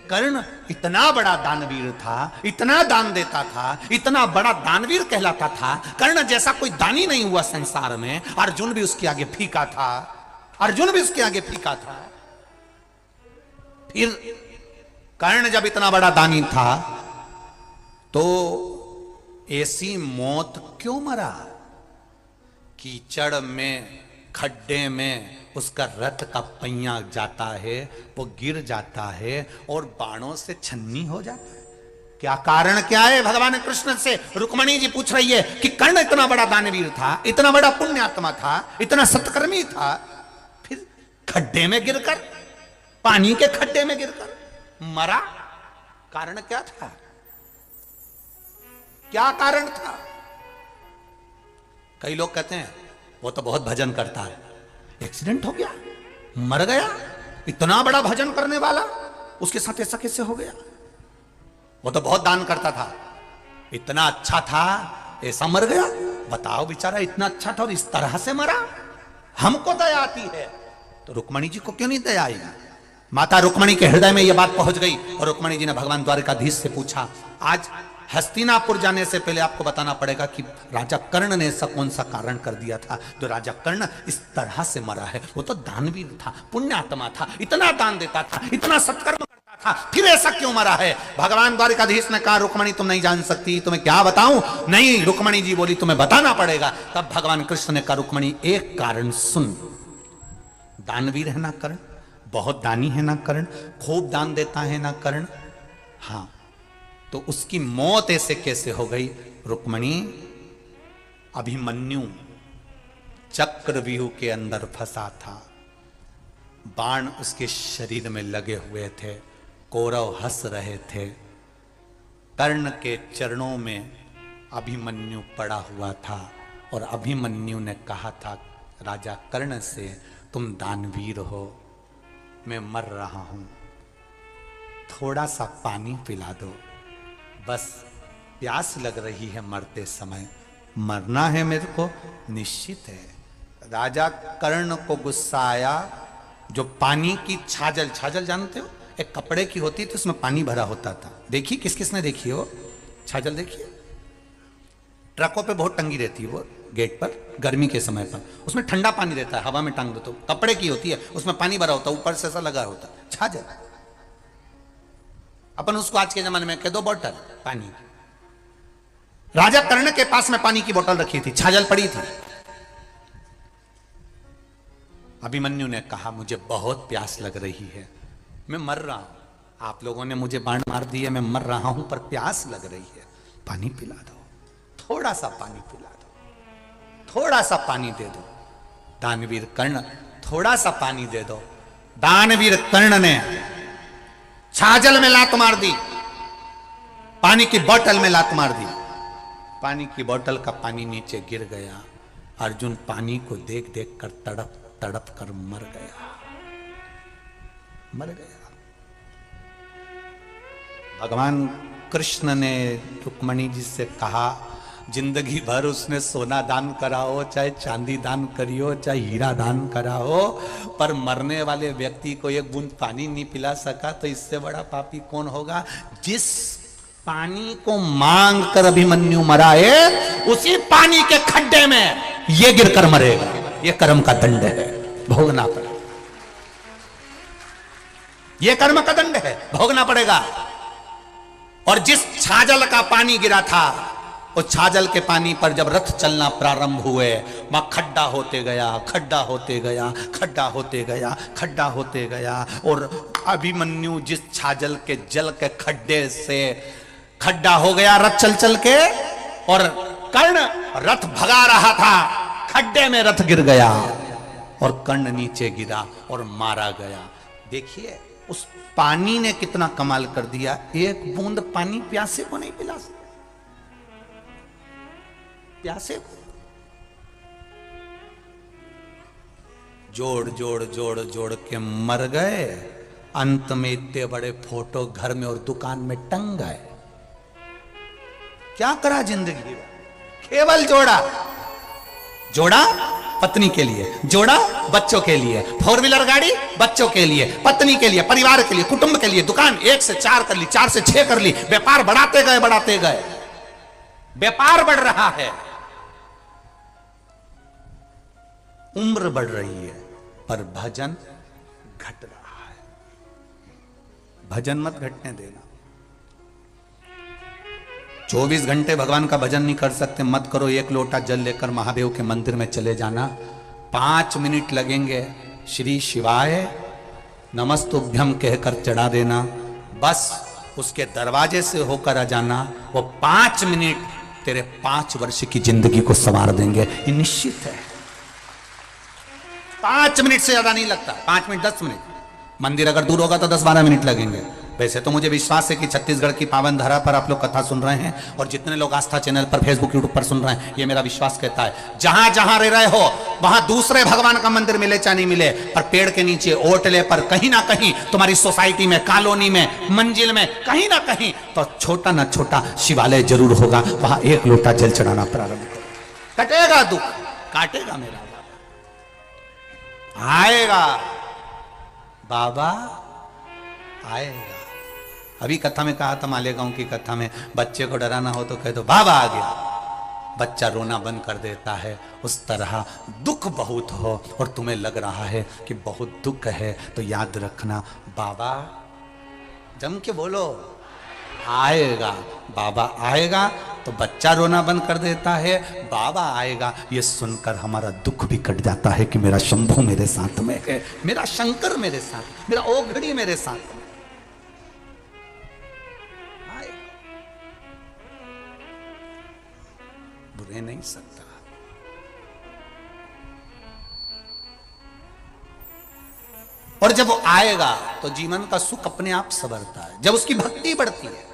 कर्ण इतना बड़ा दानवीर था, इतना दान देता था, इतना बड़ा दानवीर कहलाता था, कर्ण जैसा कोई दानी नहीं हुआ संसार में। अर्जुन भी उसके आगे फीका था, अर्जुन भी उसके आगे फीका था। फिर कर्ण जब इतना बड़ा दानी था तो ऐसी मौत क्यों मरा? कीचड़ में, खड्डे में उसका रथ का पहिया जाता है, वो गिर जाता है और बाणों से छन्नी हो जाता है। क्या कारण क्या है भगवान कृष्ण से रुक्मणी जी पूछ रही है कि कर्ण इतना बड़ा दानवीर था, इतना बड़ा पुण्यात्मा था, इतना सत्कर्मी था, फिर खड्डे में गिरकर, पानी के खड्डे में गिरकर मरा। कारण क्या था? क्या कारण था? कई लोग कहते हैं वो तो बहुत भजन करता है, एक्सीडेंट हो गया, मर गया, इतना बड़ा भजन करने वाला, उसके साथ ऐसा कैसे हो गया? वो तो बहुत दान करता था, इतना अच्छा था, ऐसा मर गया। बताओ बेचारा इतना अच्छा था और इस तरह से मरा। हमको दया आती है तो रुक्मणी जी को क्यों नहीं दया आएगी? माता रुक्मणी के हृदय में यह बात पहुंच गई और रुक्मणी जी ने भगवान द्वारिकाधीश से पूछा। आज हस्तिनापुर जाने से पहले आपको बताना पड़ेगा कि राजा कर्ण ने ऐसा कौन सा कारण कर दिया था जो राजा कर्ण इस तरह से मरा है। वो तो दानवीर था, पुण्यात्मा था, इतना दान देता था, इतना सत्कर्म करता था, फिर ऐसा क्यों मरा है? भगवान द्वारिकाधीश ने कहा रुक्मणी तुम नहीं जान सकती, तुम्हें क्या बताऊं? नहीं, रुक्मणी जी बोली तुम्हें बताना पड़ेगा। तब भगवान कृष्ण ने कहा रुक्मणी एक कारण सुन, दानवीर है ना कर्ण, बहुत दानी है ना कर्ण, खूब दान देता है ना कर्ण, हाँ, तो उसकी मौत ऐसे कैसे हो गई? रुक्मणी, अभिमन्यु चक्रव्यूह के अंदर फंसा था, बाण उसके शरीर में लगे हुए थे, कौरव हंस रहे थे, कर्ण के चरणों में अभिमन्यु पड़ा हुआ था और अभिमन्यु ने कहा था राजा कर्ण से तुम दानवीर हो, मैं मर रहा हूं, थोड़ा सा पानी पिला दो, बस प्यास लग रही है, मरते समय मरना है मेरे को, निश्चित है। राजा कर्ण को गुस्सा आया, जो पानी की छाजल, छाजल जानते हो, एक कपड़े की होती थी, उसमें पानी भरा होता था, देखी किस किसने देखी हो छाजल? देखिए ट्रकों पे बहुत टंगी रहती है वो गेट पर, गर्मी के समय पर, उसमें ठंडा पानी रहता है, हवा में टांग दो तो, कपड़े की होती है, उसमें पानी भरा होता है, ऊपर से ऐसा लगा होता है, छाजल। अपन उसको आज के जमाने में कह दो बोतल पानी। राजा कर्ण के पास में पानी की बोतल रखी थी, छाजल पड़ी थी। अभिमन्यु ने कहा मुझे बहुत प्यास लग रही है, मैं मर रहा हूं, आप लोगों ने मुझे बाण मार दिया, मैं मर रहा हूं, पर प्यास लग रही है, पानी पिला दो, थोड़ा सा पानी पिला दो, थोड़ा सा पानी दे दो। दानवीर कर्ण, थोड़ा सा पानी दे दो। दानवीर कर्ण ने छाजल में लात मार दी, पानी की बोतल में लात मार दी, पानी की बोतल का पानी नीचे गिर गया। अर्जुन पानी को देख देख कर तड़प तड़प कर मर गया, मर गया। भगवान कृष्ण ने रुक्मणी जी से कहा, जिंदगी भर उसने सोना दान करा हो, चाहे चांदी दान करी हो, चाहे हीरा दान करा हो, पर मरने वाले व्यक्ति को एक बूंद पानी नहीं पिला सका, तो इससे बड़ा पापी कौन होगा? जिस पानी को मांग कर अभिमन्यु मरा है, उसी पानी के खड्डे में ये गिरकर मरेगा। ये कर्म का दंड है, भोगना पड़ेगा। ये कर्म का दंड है, भोगना पड़ेगा। और जिस छाजल का पानी गिरा था, उस छाजल के पानी पर जब रथ चलना प्रारंभ हुए, वहां खड्डा होते गया, खड्डा होते गया, खड्डा होते गया, खड्डा होते गया। और अभिमन्यु जिस छाजल के जल के खड्डे से खड्डा हो गया रथ चल चल के, और कर्ण रथ भगा रहा था, खड्डे में रथ गिर गया और कर्ण नीचे गिरा और मारा गया। देखिए उस पानी ने कितना कमाल कर दिया, एक बूंद पानी प्यासे को नहीं पिला सकता, प्यासे को। जोड़ जोड़ जोड़ जोड़ के मर गए, अंत में इतने बड़े फोटो घर में और दुकान में टंग गए। क्या करा जिंदगी में? केवल जोड़ा, जोड़ा पत्नी के लिए, जोड़ा बच्चों के लिए, 4 व्हीलर गाड़ी बच्चों के लिए, पत्नी के लिए, परिवार के लिए, कुटुंब के लिए, दुकान 1 से 4 कर ली, 4 से 6 कर ली, व्यापार बढ़ाते गए, बढ़ाते गए, व्यापार बढ़ रहा है, उम्र बढ़ रही है, पर भजन घट रहा है। भजन मत घटने देना। 24 घंटे भगवान का भजन नहीं कर सकते, मत करो। 1 लोटा जल लेकर महादेव के मंदिर में चले जाना, 5 मिनट लगेंगे, श्री शिवाय नमस्तुभ्यम कहकर चढ़ा देना, बस उसके दरवाजे से होकर आ जाना, वो 5 मिनट तेरे 5 वर्ष की जिंदगी को संवार देंगे, ये निश्चित है। 5 मिनट से ज्यादा नहीं लगता, 5 मिनट 10 मिनट। मंदिर अगर दूर होगा तो 10-12 मिनट लगेंगे। वैसे तो मुझे विश्वास है कि छत्तीसगढ़ की पावन धरा पर आप लोग कथा सुन रहे हैं, और जितने लोग आस्था चैनल पर, फेसबुक, यूट्यूब पर सुन रहे हैं, ये मेरा विश्वास कहता है, जहां जहां रह रहे हो वहां दूसरे भगवान का मंदिर मिले चाहे नहीं मिले, पर पेड़ के नीचे, ओटले पर, कहीं ना कहीं तुम्हारी सोसाइटी में, कॉलोनी में, मंजिल में, कहीं ना कहीं तो छोटा ना छोटा शिवालय जरूर होगा। वहां एक लोटा जल चढ़ाना प्रारंभ करो, कटेगा दुख, काटेगा मेरा आएगा, बाबा आएगा। अभी कथा में कहा था, मालेगांव की कथा में, बच्चे को डराना हो तो कह दो बाबा आ गया, बच्चा रोना बंद कर देता है। उस तरह दुख बहुत हो और तुम्हें लग रहा है कि बहुत दुख है, तो याद रखना बाबा, जम के बोलो, आएगा, बाबा आएगा। तो बच्चा रोना बंद कर देता है, बाबा आएगा, ये सुनकर हमारा दुख भी कट जाता है कि मेरा शंभू मेरे साथ में है, मेरा शंकर मेरे साथ, मेरा ओघड़ी मेरे साथ में आएगा, बुरे नहीं सकता। और जब वो आएगा तो जीवन का सुख अपने आप संवरता है, जब उसकी भक्ति बढ़ती है।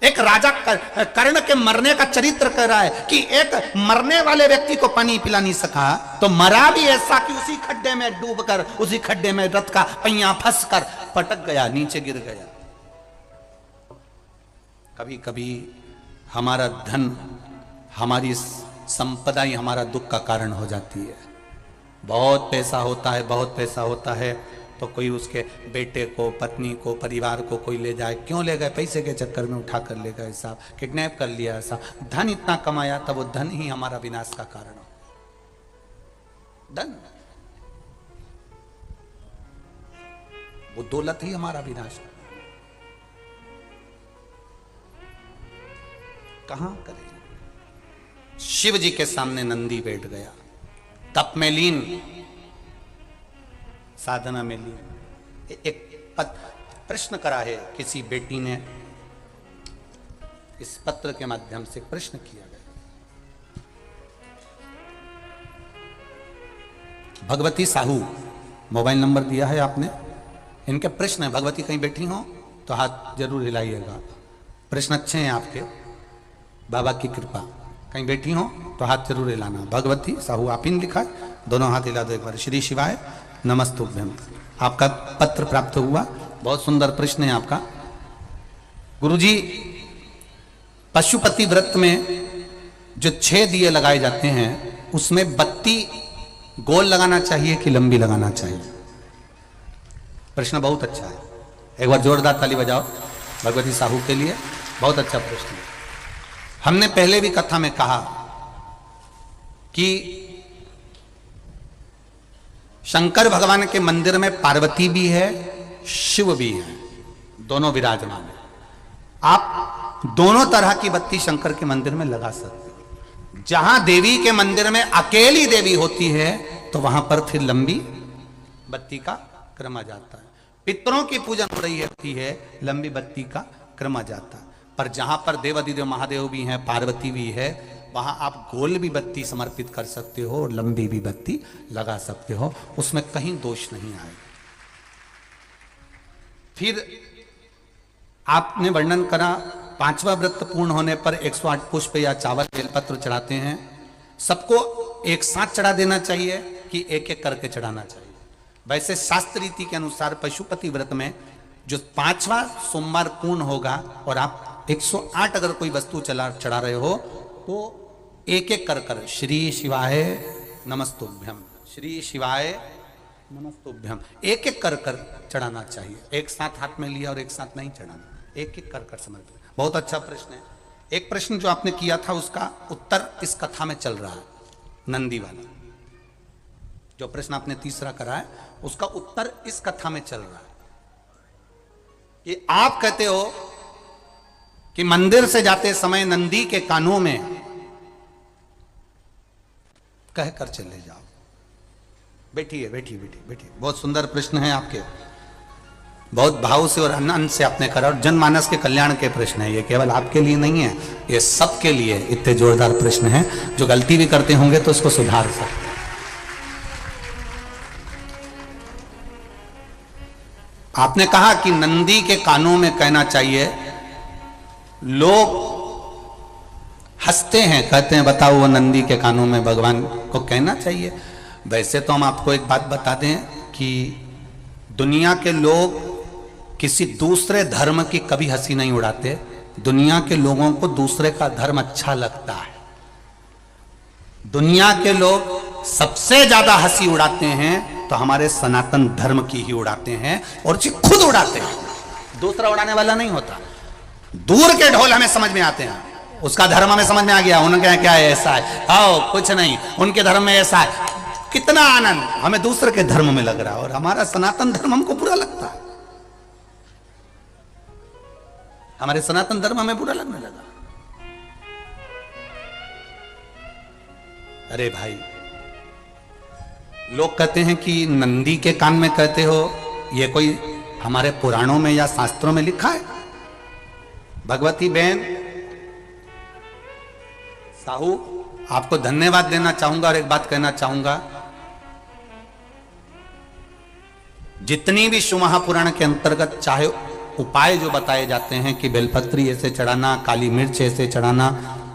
एक राजा कर्ण के मरने का चरित्र कह रहा है कि एक मरने वाले व्यक्ति को पानी पिला नहीं सका, तो मरा भी ऐसा कि उसी खड्डे में डूबकर, उसी खड्डे में रथ का पहिया फंसकर पटक गया, नीचे गिर गया। कभी कभी हमारा धन, हमारी संपदा ही हमारा दुख का कारण हो जाती है। बहुत पैसा होता है, बहुत पैसा होता है, तो कोई उसके बेटे को, पत्नी को, परिवार को कोई ले जाए, क्यों ले गए? पैसे के चक्कर में उठा कर ले गए साहब, किडनैप कर लिया ऐसा। धन इतना कमाया था, वो धन ही हमारा विनाश का कारण हो। धन, वो दौलत ही हमारा विनाश। कहां करें? शिव जी के सामने नंदी बैठ गया, तप में लीन, साधना में लीन। एक प्रश्न करा है किसी बेटी ने, इस पत्र के माध्यम से प्रश्न किया गया। भगवती साहू, मोबाइल नंबर दिया है आपने, इनके प्रश्न है। भगवती कहीं बैठी हो तो हाथ जरूर हिलाइएगा, प्रश्न अच्छे हैं आपके, बाबा की कृपा। कहीं बैठी हो तो हाथ जरूर हिलाना। भगवती साहू आप इन लिखा है, दोनों हाथ हिला दो एक बार। श्री शिवाय नमस्तुभ्यम। आपका पत्र प्राप्त हुआ, बहुत सुंदर प्रश्न है आपका। गुरुजी, पशुपति व्रत में जो 6 दिए लगाए जाते हैं, उसमें बत्ती गोल लगाना चाहिए कि लंबी लगाना चाहिए? प्रश्न बहुत अच्छा है, एक बार जोरदार ताली बजाओ भगवती साहू के लिए, बहुत अच्छा प्रश्न है। हमने पहले भी कथा में कहा कि शंकर भगवान के मंदिर में पार्वती भी है, शिव भी है, दोनों विराजमान है। आप दोनों तरह की बत्ती शंकर के मंदिर में लगा सकते हो। जहां देवी के मंदिर में अकेली देवी होती है तो वहां पर फिर लंबी बत्ती का क्रम आ जाता है। पितरों की पूजन हो रही होती है, लंबी बत्ती का क्रम आ जाता है। पर जहां पर देवाधिदेव महादेव भी हैं, पार्वती भी है, वहां आप गोल भी बत्ती समर्पित कर सकते हो और लंबी भी बत्ती लगा सकते हो, उसमें कहीं दोष नहीं आएगा। फिर आपने वर्णन करा 5वां व्रत पूर्ण होने पर 108 पुष्प या चावल बेलपत्र चढ़ाते हैं। सबको एक साथ चढ़ा देना चाहिए कि एक एक करके चढ़ाना चाहिए? वैसे शास्त्र रीति के अनुसार पशुपति व्रत में जो 5वां सोमवार पूर्ण होगा और आप 108 अगर कोई वस्तु चढ़ा रहे हो तो एक एक कर श्री शिवाय नमस्तुभ्यम, श्री शिवाय नमस्तुभ्यम, एक एक कर चढ़ाना चाहिए। एक साथ हाथ में लिया और एक साथ नहीं चढ़ाना, एक एक कर समर्पित। बहुत अच्छा प्रश्न है। एक प्रश्न जो आपने किया था उसका उत्तर इस कथा में चल रहा है, नंदी वाला जो प्रश्न आपने तीसरा करा है उसका उत्तर इस कथा में चल रहा है। कि आप कहते हो कि मंदिर से जाते समय नंदी के कानों में कहकर चले जाओ। बैठिए बैठिए बैठिए बैठिए, बहुत सुंदर प्रश्न है आपके। बहुत भाव से और आनंद से आपने करा, और जनमानस के कल्याण के प्रश्न है ये, केवल आपके लिए नहीं है, ये सबके लिए इतने जोरदार प्रश्न हैं। जो गलती भी करते होंगे तो उसको सुधार सकते। आपने कहा कि नंदी के कानों में कहना चाहिए, लोग हंसते हैं, कहते हैं बताओ वो नंदी के कानों में भगवान को कहना चाहिए। वैसे तो हम आपको एक बात बता दें कि दुनिया के लोग किसी दूसरे धर्म की कभी हंसी नहीं उड़ाते। दुनिया के लोगों को दूसरे का धर्म अच्छा लगता है। दुनिया के लोग सबसे ज्यादा हंसी उड़ाते हैं तो हमारे सनातन धर्म की ही उड़ाते हैं, और जी खुद उड़ाते हैं, दूसरा उड़ाने वाला नहीं होता। दूर के ढोल हमें समझ में आते हैं, उसका धर्म हमें समझ में आ गया, उनके क्या है ऐसा है, आओ कुछ नहीं, उनके धर्म में ऐसा है, कितना आनंद हमें दूसरे के धर्म में लग रहा है, और हमारा सनातन धर्म हमको बुरा लगता है। हमारे सनातन धर्म हमें बुरा लगने लगा। अरे भाई, लोग कहते हैं कि नंदी के कान में कहते हो, ये कोई हमारे पुराणों में या शास्त्रों में लिखा है? भगवती बहन साहू, आपको धन्यवाद देना चाहूंगा और एक बात कहना चाहूंगा, जितनी भी शिव महापुराण के अंतर्गत चाहे उपाय जो बताए जाते हैं कि बेलपत्री ऐसे चढ़ाना, काली मिर्च ऐसे चढ़ाना,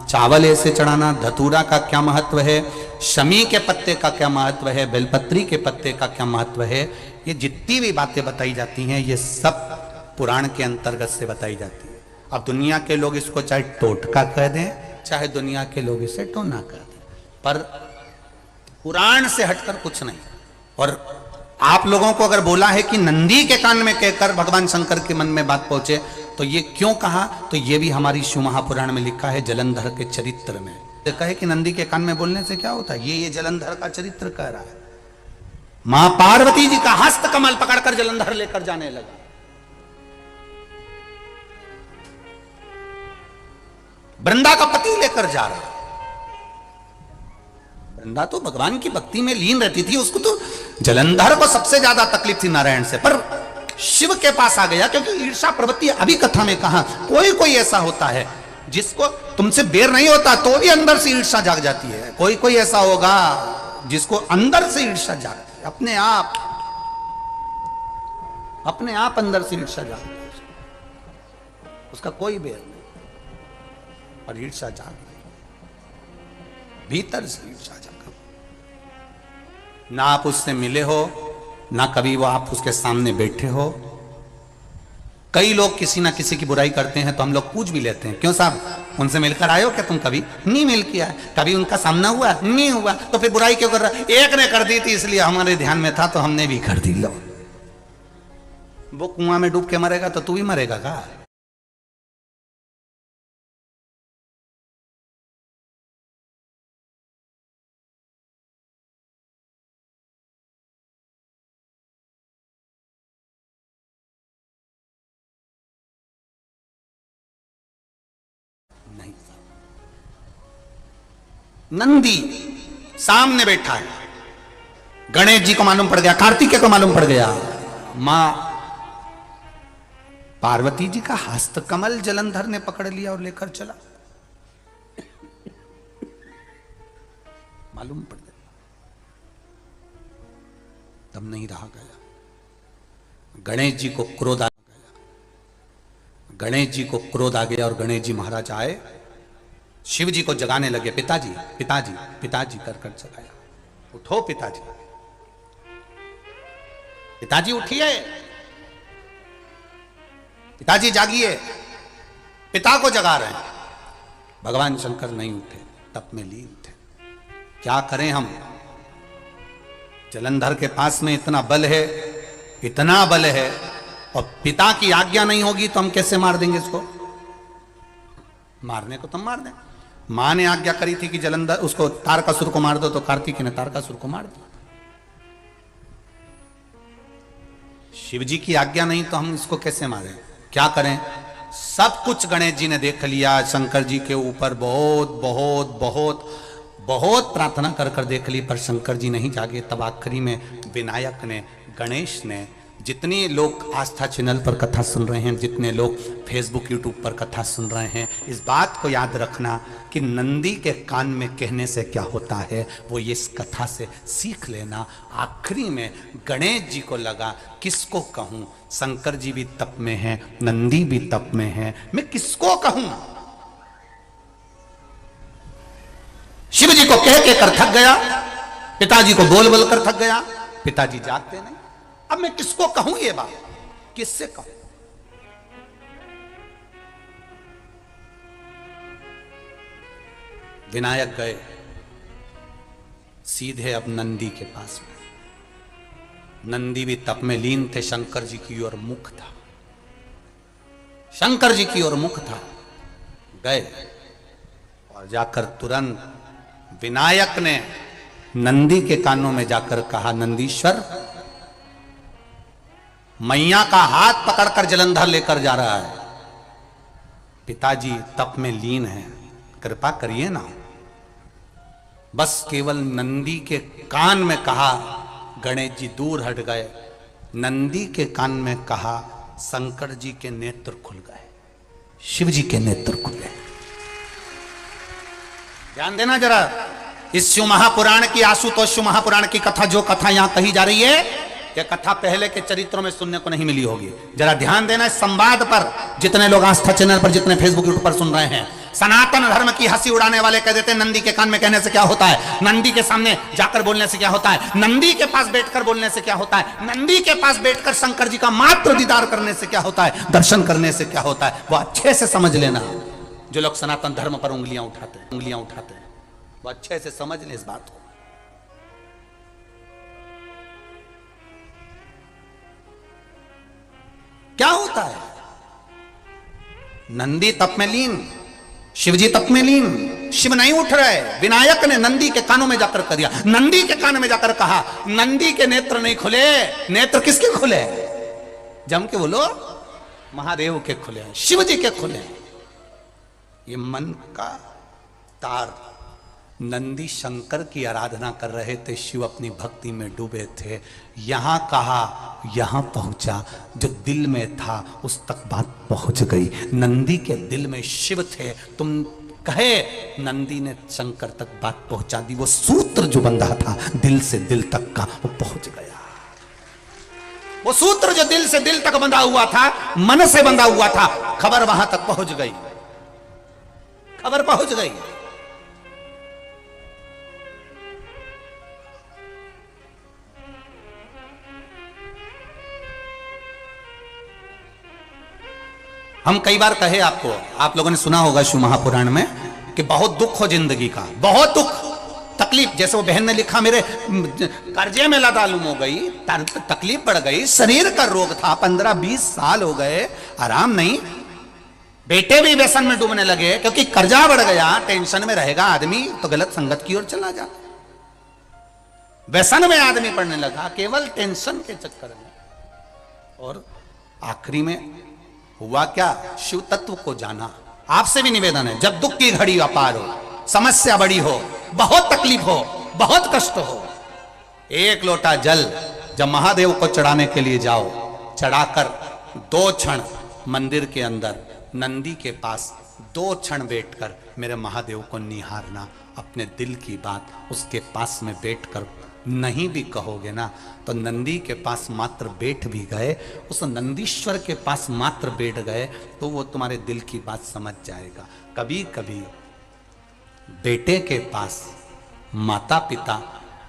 चावल ऐसे चढ़ाना, धतूरा का क्या महत्व है, शमी के पत्ते का क्या महत्व है, बेलपत्री के पत्ते का क्या महत्व है, ये जितनी भी बातें बताई जाती हैं ये सब पुराण के अंतर्गत से बताई जाती है। अब दुनिया के लोग इसको चाहे टोटका कह दें, चाहे दुनिया के लोग इसे टोना कह दें, पर पुराण से हटकर कुछ नहीं। और आप लोगों को अगर बोला है कि नंदी के कान में कहकर भगवान शंकर के मन में बात पहुंचे, तो ये क्यों कहा, तो ये भी हमारी शिव महापुराण में लिखा है, जलंधर के चरित्र में देखा है कि नंदी के कान में बोलने से क्या होता है। ये जलंधर का चरित्र कह रहा है। मां पार्वती जी का हस्त कमल पकड़कर जलंधर लेकर जाने लगा। वृंदा का पति लेकर जा रहा। वृंदा तो भगवान की भक्ति में लीन रहती थी, उसको तो जलंधर को सबसे ज्यादा तकलीफ थी नारायण से, पर शिव के पास आ गया, क्योंकि ईर्षा प्रवृत्ति अभी कथा में कहा, कोई कोई ऐसा होता है जिसको तुमसे बेर नहीं होता तो भी अंदर से ईर्षा जाग जाती है। कोई कोई ऐसा होगा जिसको अंदर से ईर्षा जागती है, अपने आप अंदर से ईर्षा जागती है, उसका कोई बेर नहीं, और ईर्षा जाग गई, भीतर से ईर्षा जाग। ना आप उससे मिले हो, ना कभी वो आप उसके सामने बैठे हो। कई लोग किसी ना किसी की बुराई करते हैं तो हम लोग पूछ भी लेते हैं, क्यों साहब उनसे मिलकर आए हो क्या तुम? कभी नहीं मिल किया, कभी उनका सामना हुआ नहीं हुआ, तो फिर बुराई क्यों कर रहा? एक ने कर दी थी इसलिए हमारे ध्यान में था तो हमने भी कर दी। लो, वो कुआं में डूब के मरेगा तो तू भी मरेगा का? नहीं। नंदी सामने बैठा है, गणेश जी को मालूम पड़ गया, कार्तिकेय को मालूम पड़ गया, मां पार्वती जी का हस्त कमल जलंधर ने पकड़ लिया और लेकर चला। मालूम पड़ गया, तब नहीं रहा गया। गणेश जी को क्रोध आ गया, गणेश जी को क्रोध आ गया और गणेश जी महाराज आए, शिव जी को जगाने लगे। पिताजी पिताजी पिताजी कर कर जगाया। उठो पिताजी, पिताजी उठिए, पिताजी जागिए, पिता को जगा रहे हैं। भगवान शंकर नहीं उठे, तप में लीन थे। क्या करें हम? जलंधर के पास में इतना बल है, इतना बल है, और पिता की आज्ञा नहीं होगी तो हम कैसे मार देंगे इसको? मारने को तो मार दें। मां ने आज्ञा करी थी कि जलंधर उसको तारकासुर को मार दो, तो कार्तिकेय ने तारकासुर को मार दिया। शिव जी की आज्ञा नहीं तो हम इसको कैसे मारें? क्या करें? सब कुछ गणेश जी ने देख लिया, शंकर जी के ऊपर बहुत बहुत बहुत बहुत प्रार्थना कर कर देख ली, पर शंकर जी नहीं जागे। तब आखिरी में विनायक ने, गणेश ने जितने लोग आस्था चैनल पर कथा सुन रहे हैं, जितने लोग फेसबुक यूट्यूब पर कथा सुन रहे हैं, इस बात को याद रखना कि नंदी के कान में कहने से क्या होता है वो ये इस कथा से सीख लेना। आखिरी में गणेश जी को लगा किसको कहूं, शंकर जी भी तप में हैं, नंदी भी तप में है, मैं किसको कहूं। शिव जी को कह के कर थक गया, पिताजी को बोल बोल कर थक गया, पिताजी जागते नहीं। अब मैं किसको कहूं ये बात, किससे कहूं। विनायक गए सीधे अब नंदी के पास में। नंदी भी तप में लीन थे, शंकर जी की ओर मुख था, शंकर जी की ओर मुख था। गए और जाकर तुरंत विनायक ने नंदी के कानों में जाकर कहा, नंदीश्वर मैया का हाथ पकड़कर जलंधर लेकर जा रहा है, पिताजी तप में लीन है, कृपा करिए ना। बस केवल नंदी के कान में कहा, गणेश जी दूर हट गए। नंदी के कान में कहा, शंकर जी के नेत्र खुल गए, शिव जी के नेत्र खुले। ध्यान देना जरा, इस शिव महापुराण की, आशुतोष शिव महापुराण की कथा, जो कथा यहां कही जा रही है, यह कथा पहले के चरित्रों में सुनने को नहीं मिली होगी। जरा ध्यान देना इस संवाद पर, जितने लोग आस्था चैनल पर, जितने फेसबुक यूट्यूब पर सुन रहे हैं। सनातन धर्म की हंसी उड़ाने वाले कह देते हैं नंदी के कान में कहने से क्या होता है, नंदी के सामने जाकर बोलने से क्या होता है, नंदी के पास बैठकर बोलने से क्या होता है, नंदी के पास बैठकर शंकर जी का मात्र दीदार करने से क्या होता है, दर्शन करने से क्या होता है, वो अच्छे से समझ लेना। जो लोग सनातन धर्म पर उंगलियां उठाते हैं वो अच्छे से समझ ले इस बात को। क्या होता है, नंदी तप में लीन, शिवजी तप में लीन, शिव नहीं उठ रहे। विनायक ने नंदी के कानों में जाकर कर दिया, नंदी के कान में जाकर कहा, नंदी के नेत्र नहीं खुले। नेत्र किसके खुले, जम के बोलो, महादेव के खुले, शिव जी के खुले। ये मन का तार। नंदी शंकर की आराधना कर रहे थे, शिव अपनी भक्ति में डूबे थे। यहां कहा, यहां पहुंचा, जो दिल में था उस तक बात पहुंच गई। नंदी के दिल में शिव थे, तुम कहे, नंदी ने शंकर तक बात पहुंचा दी। वो सूत्र जो बंधा था दिल से दिल तक का, वो पहुंच गया। वो सूत्र जो दिल से दिल तक बंधा हुआ था, मन से बंधा हुआ था, खबर वहां तक पहुंच गई, खबर पहुंच गई। हम कई बार कहे आपको, आप लोगों ने सुना होगा शिव महापुराण में कि बहुत दुख हो जिंदगी का, बहुत दुख तकलीफ। जैसे वो बहन ने लिखा, मेरे कर्जे में लदालूम हो गई, तकलीफ बढ़ गई, शरीर का रोग था, 15-20 साल हो गए, आराम नहीं। बेटे भी व्यसन में डूबने लगे क्योंकि कर्जा बढ़ गया। टेंशन में रहेगा आदमी तो गलत संगत की ओर चला जाता, व्यसन में आदमी पड़ने लगा केवल टेंशन के चक्कर में। और आखिरी में हुआ क्या, शिव तत्व को जाना। आपसे भी निवेदन है, जब दुख की घड़ी अपार हो, समस्या बड़ी हो, बहुत तकलीफ हो, बहुत कष्ट हो, एक लोटा जल जब महादेव को चढ़ाने के लिए जाओ, चढ़ाकर 2 क्षण मंदिर के अंदर नंदी के पास 2 क्षण बैठकर मेरे महादेव को निहारना। अपने दिल की बात उसके पास में बैठकर नहीं भी कहोगे ना, तो नंदी के पास मात्र बैठ भी गए, उस नंदीश्वर के पास मात्र बैठ गए, तो वो तुम्हारे दिल की बात समझ जाएगा। कभी कभी बेटे के पास माता पिता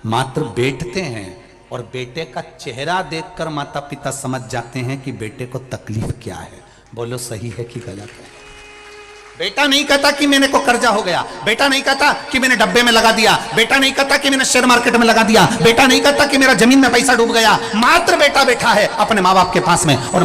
मात्र बैठते हैं और बेटे का चेहरा देखकर माता पिता समझ जाते हैं कि बेटे को तकलीफ क्या है। बोलो सही है कि गलत है। बेटा नहीं कहता कि मैंने को कर्जा हो गया, बेटा नहीं कहता कि मैंने डब्बे में लगा दिया, बेटा नहीं कहता कि मैंने शेयर मार्केट में लगा दिया, बेटा नहीं कहता कि मेरा जमीन में पैसा डूब गया। मात्र बेटा बैठा है अपने माँ बाप के पास में और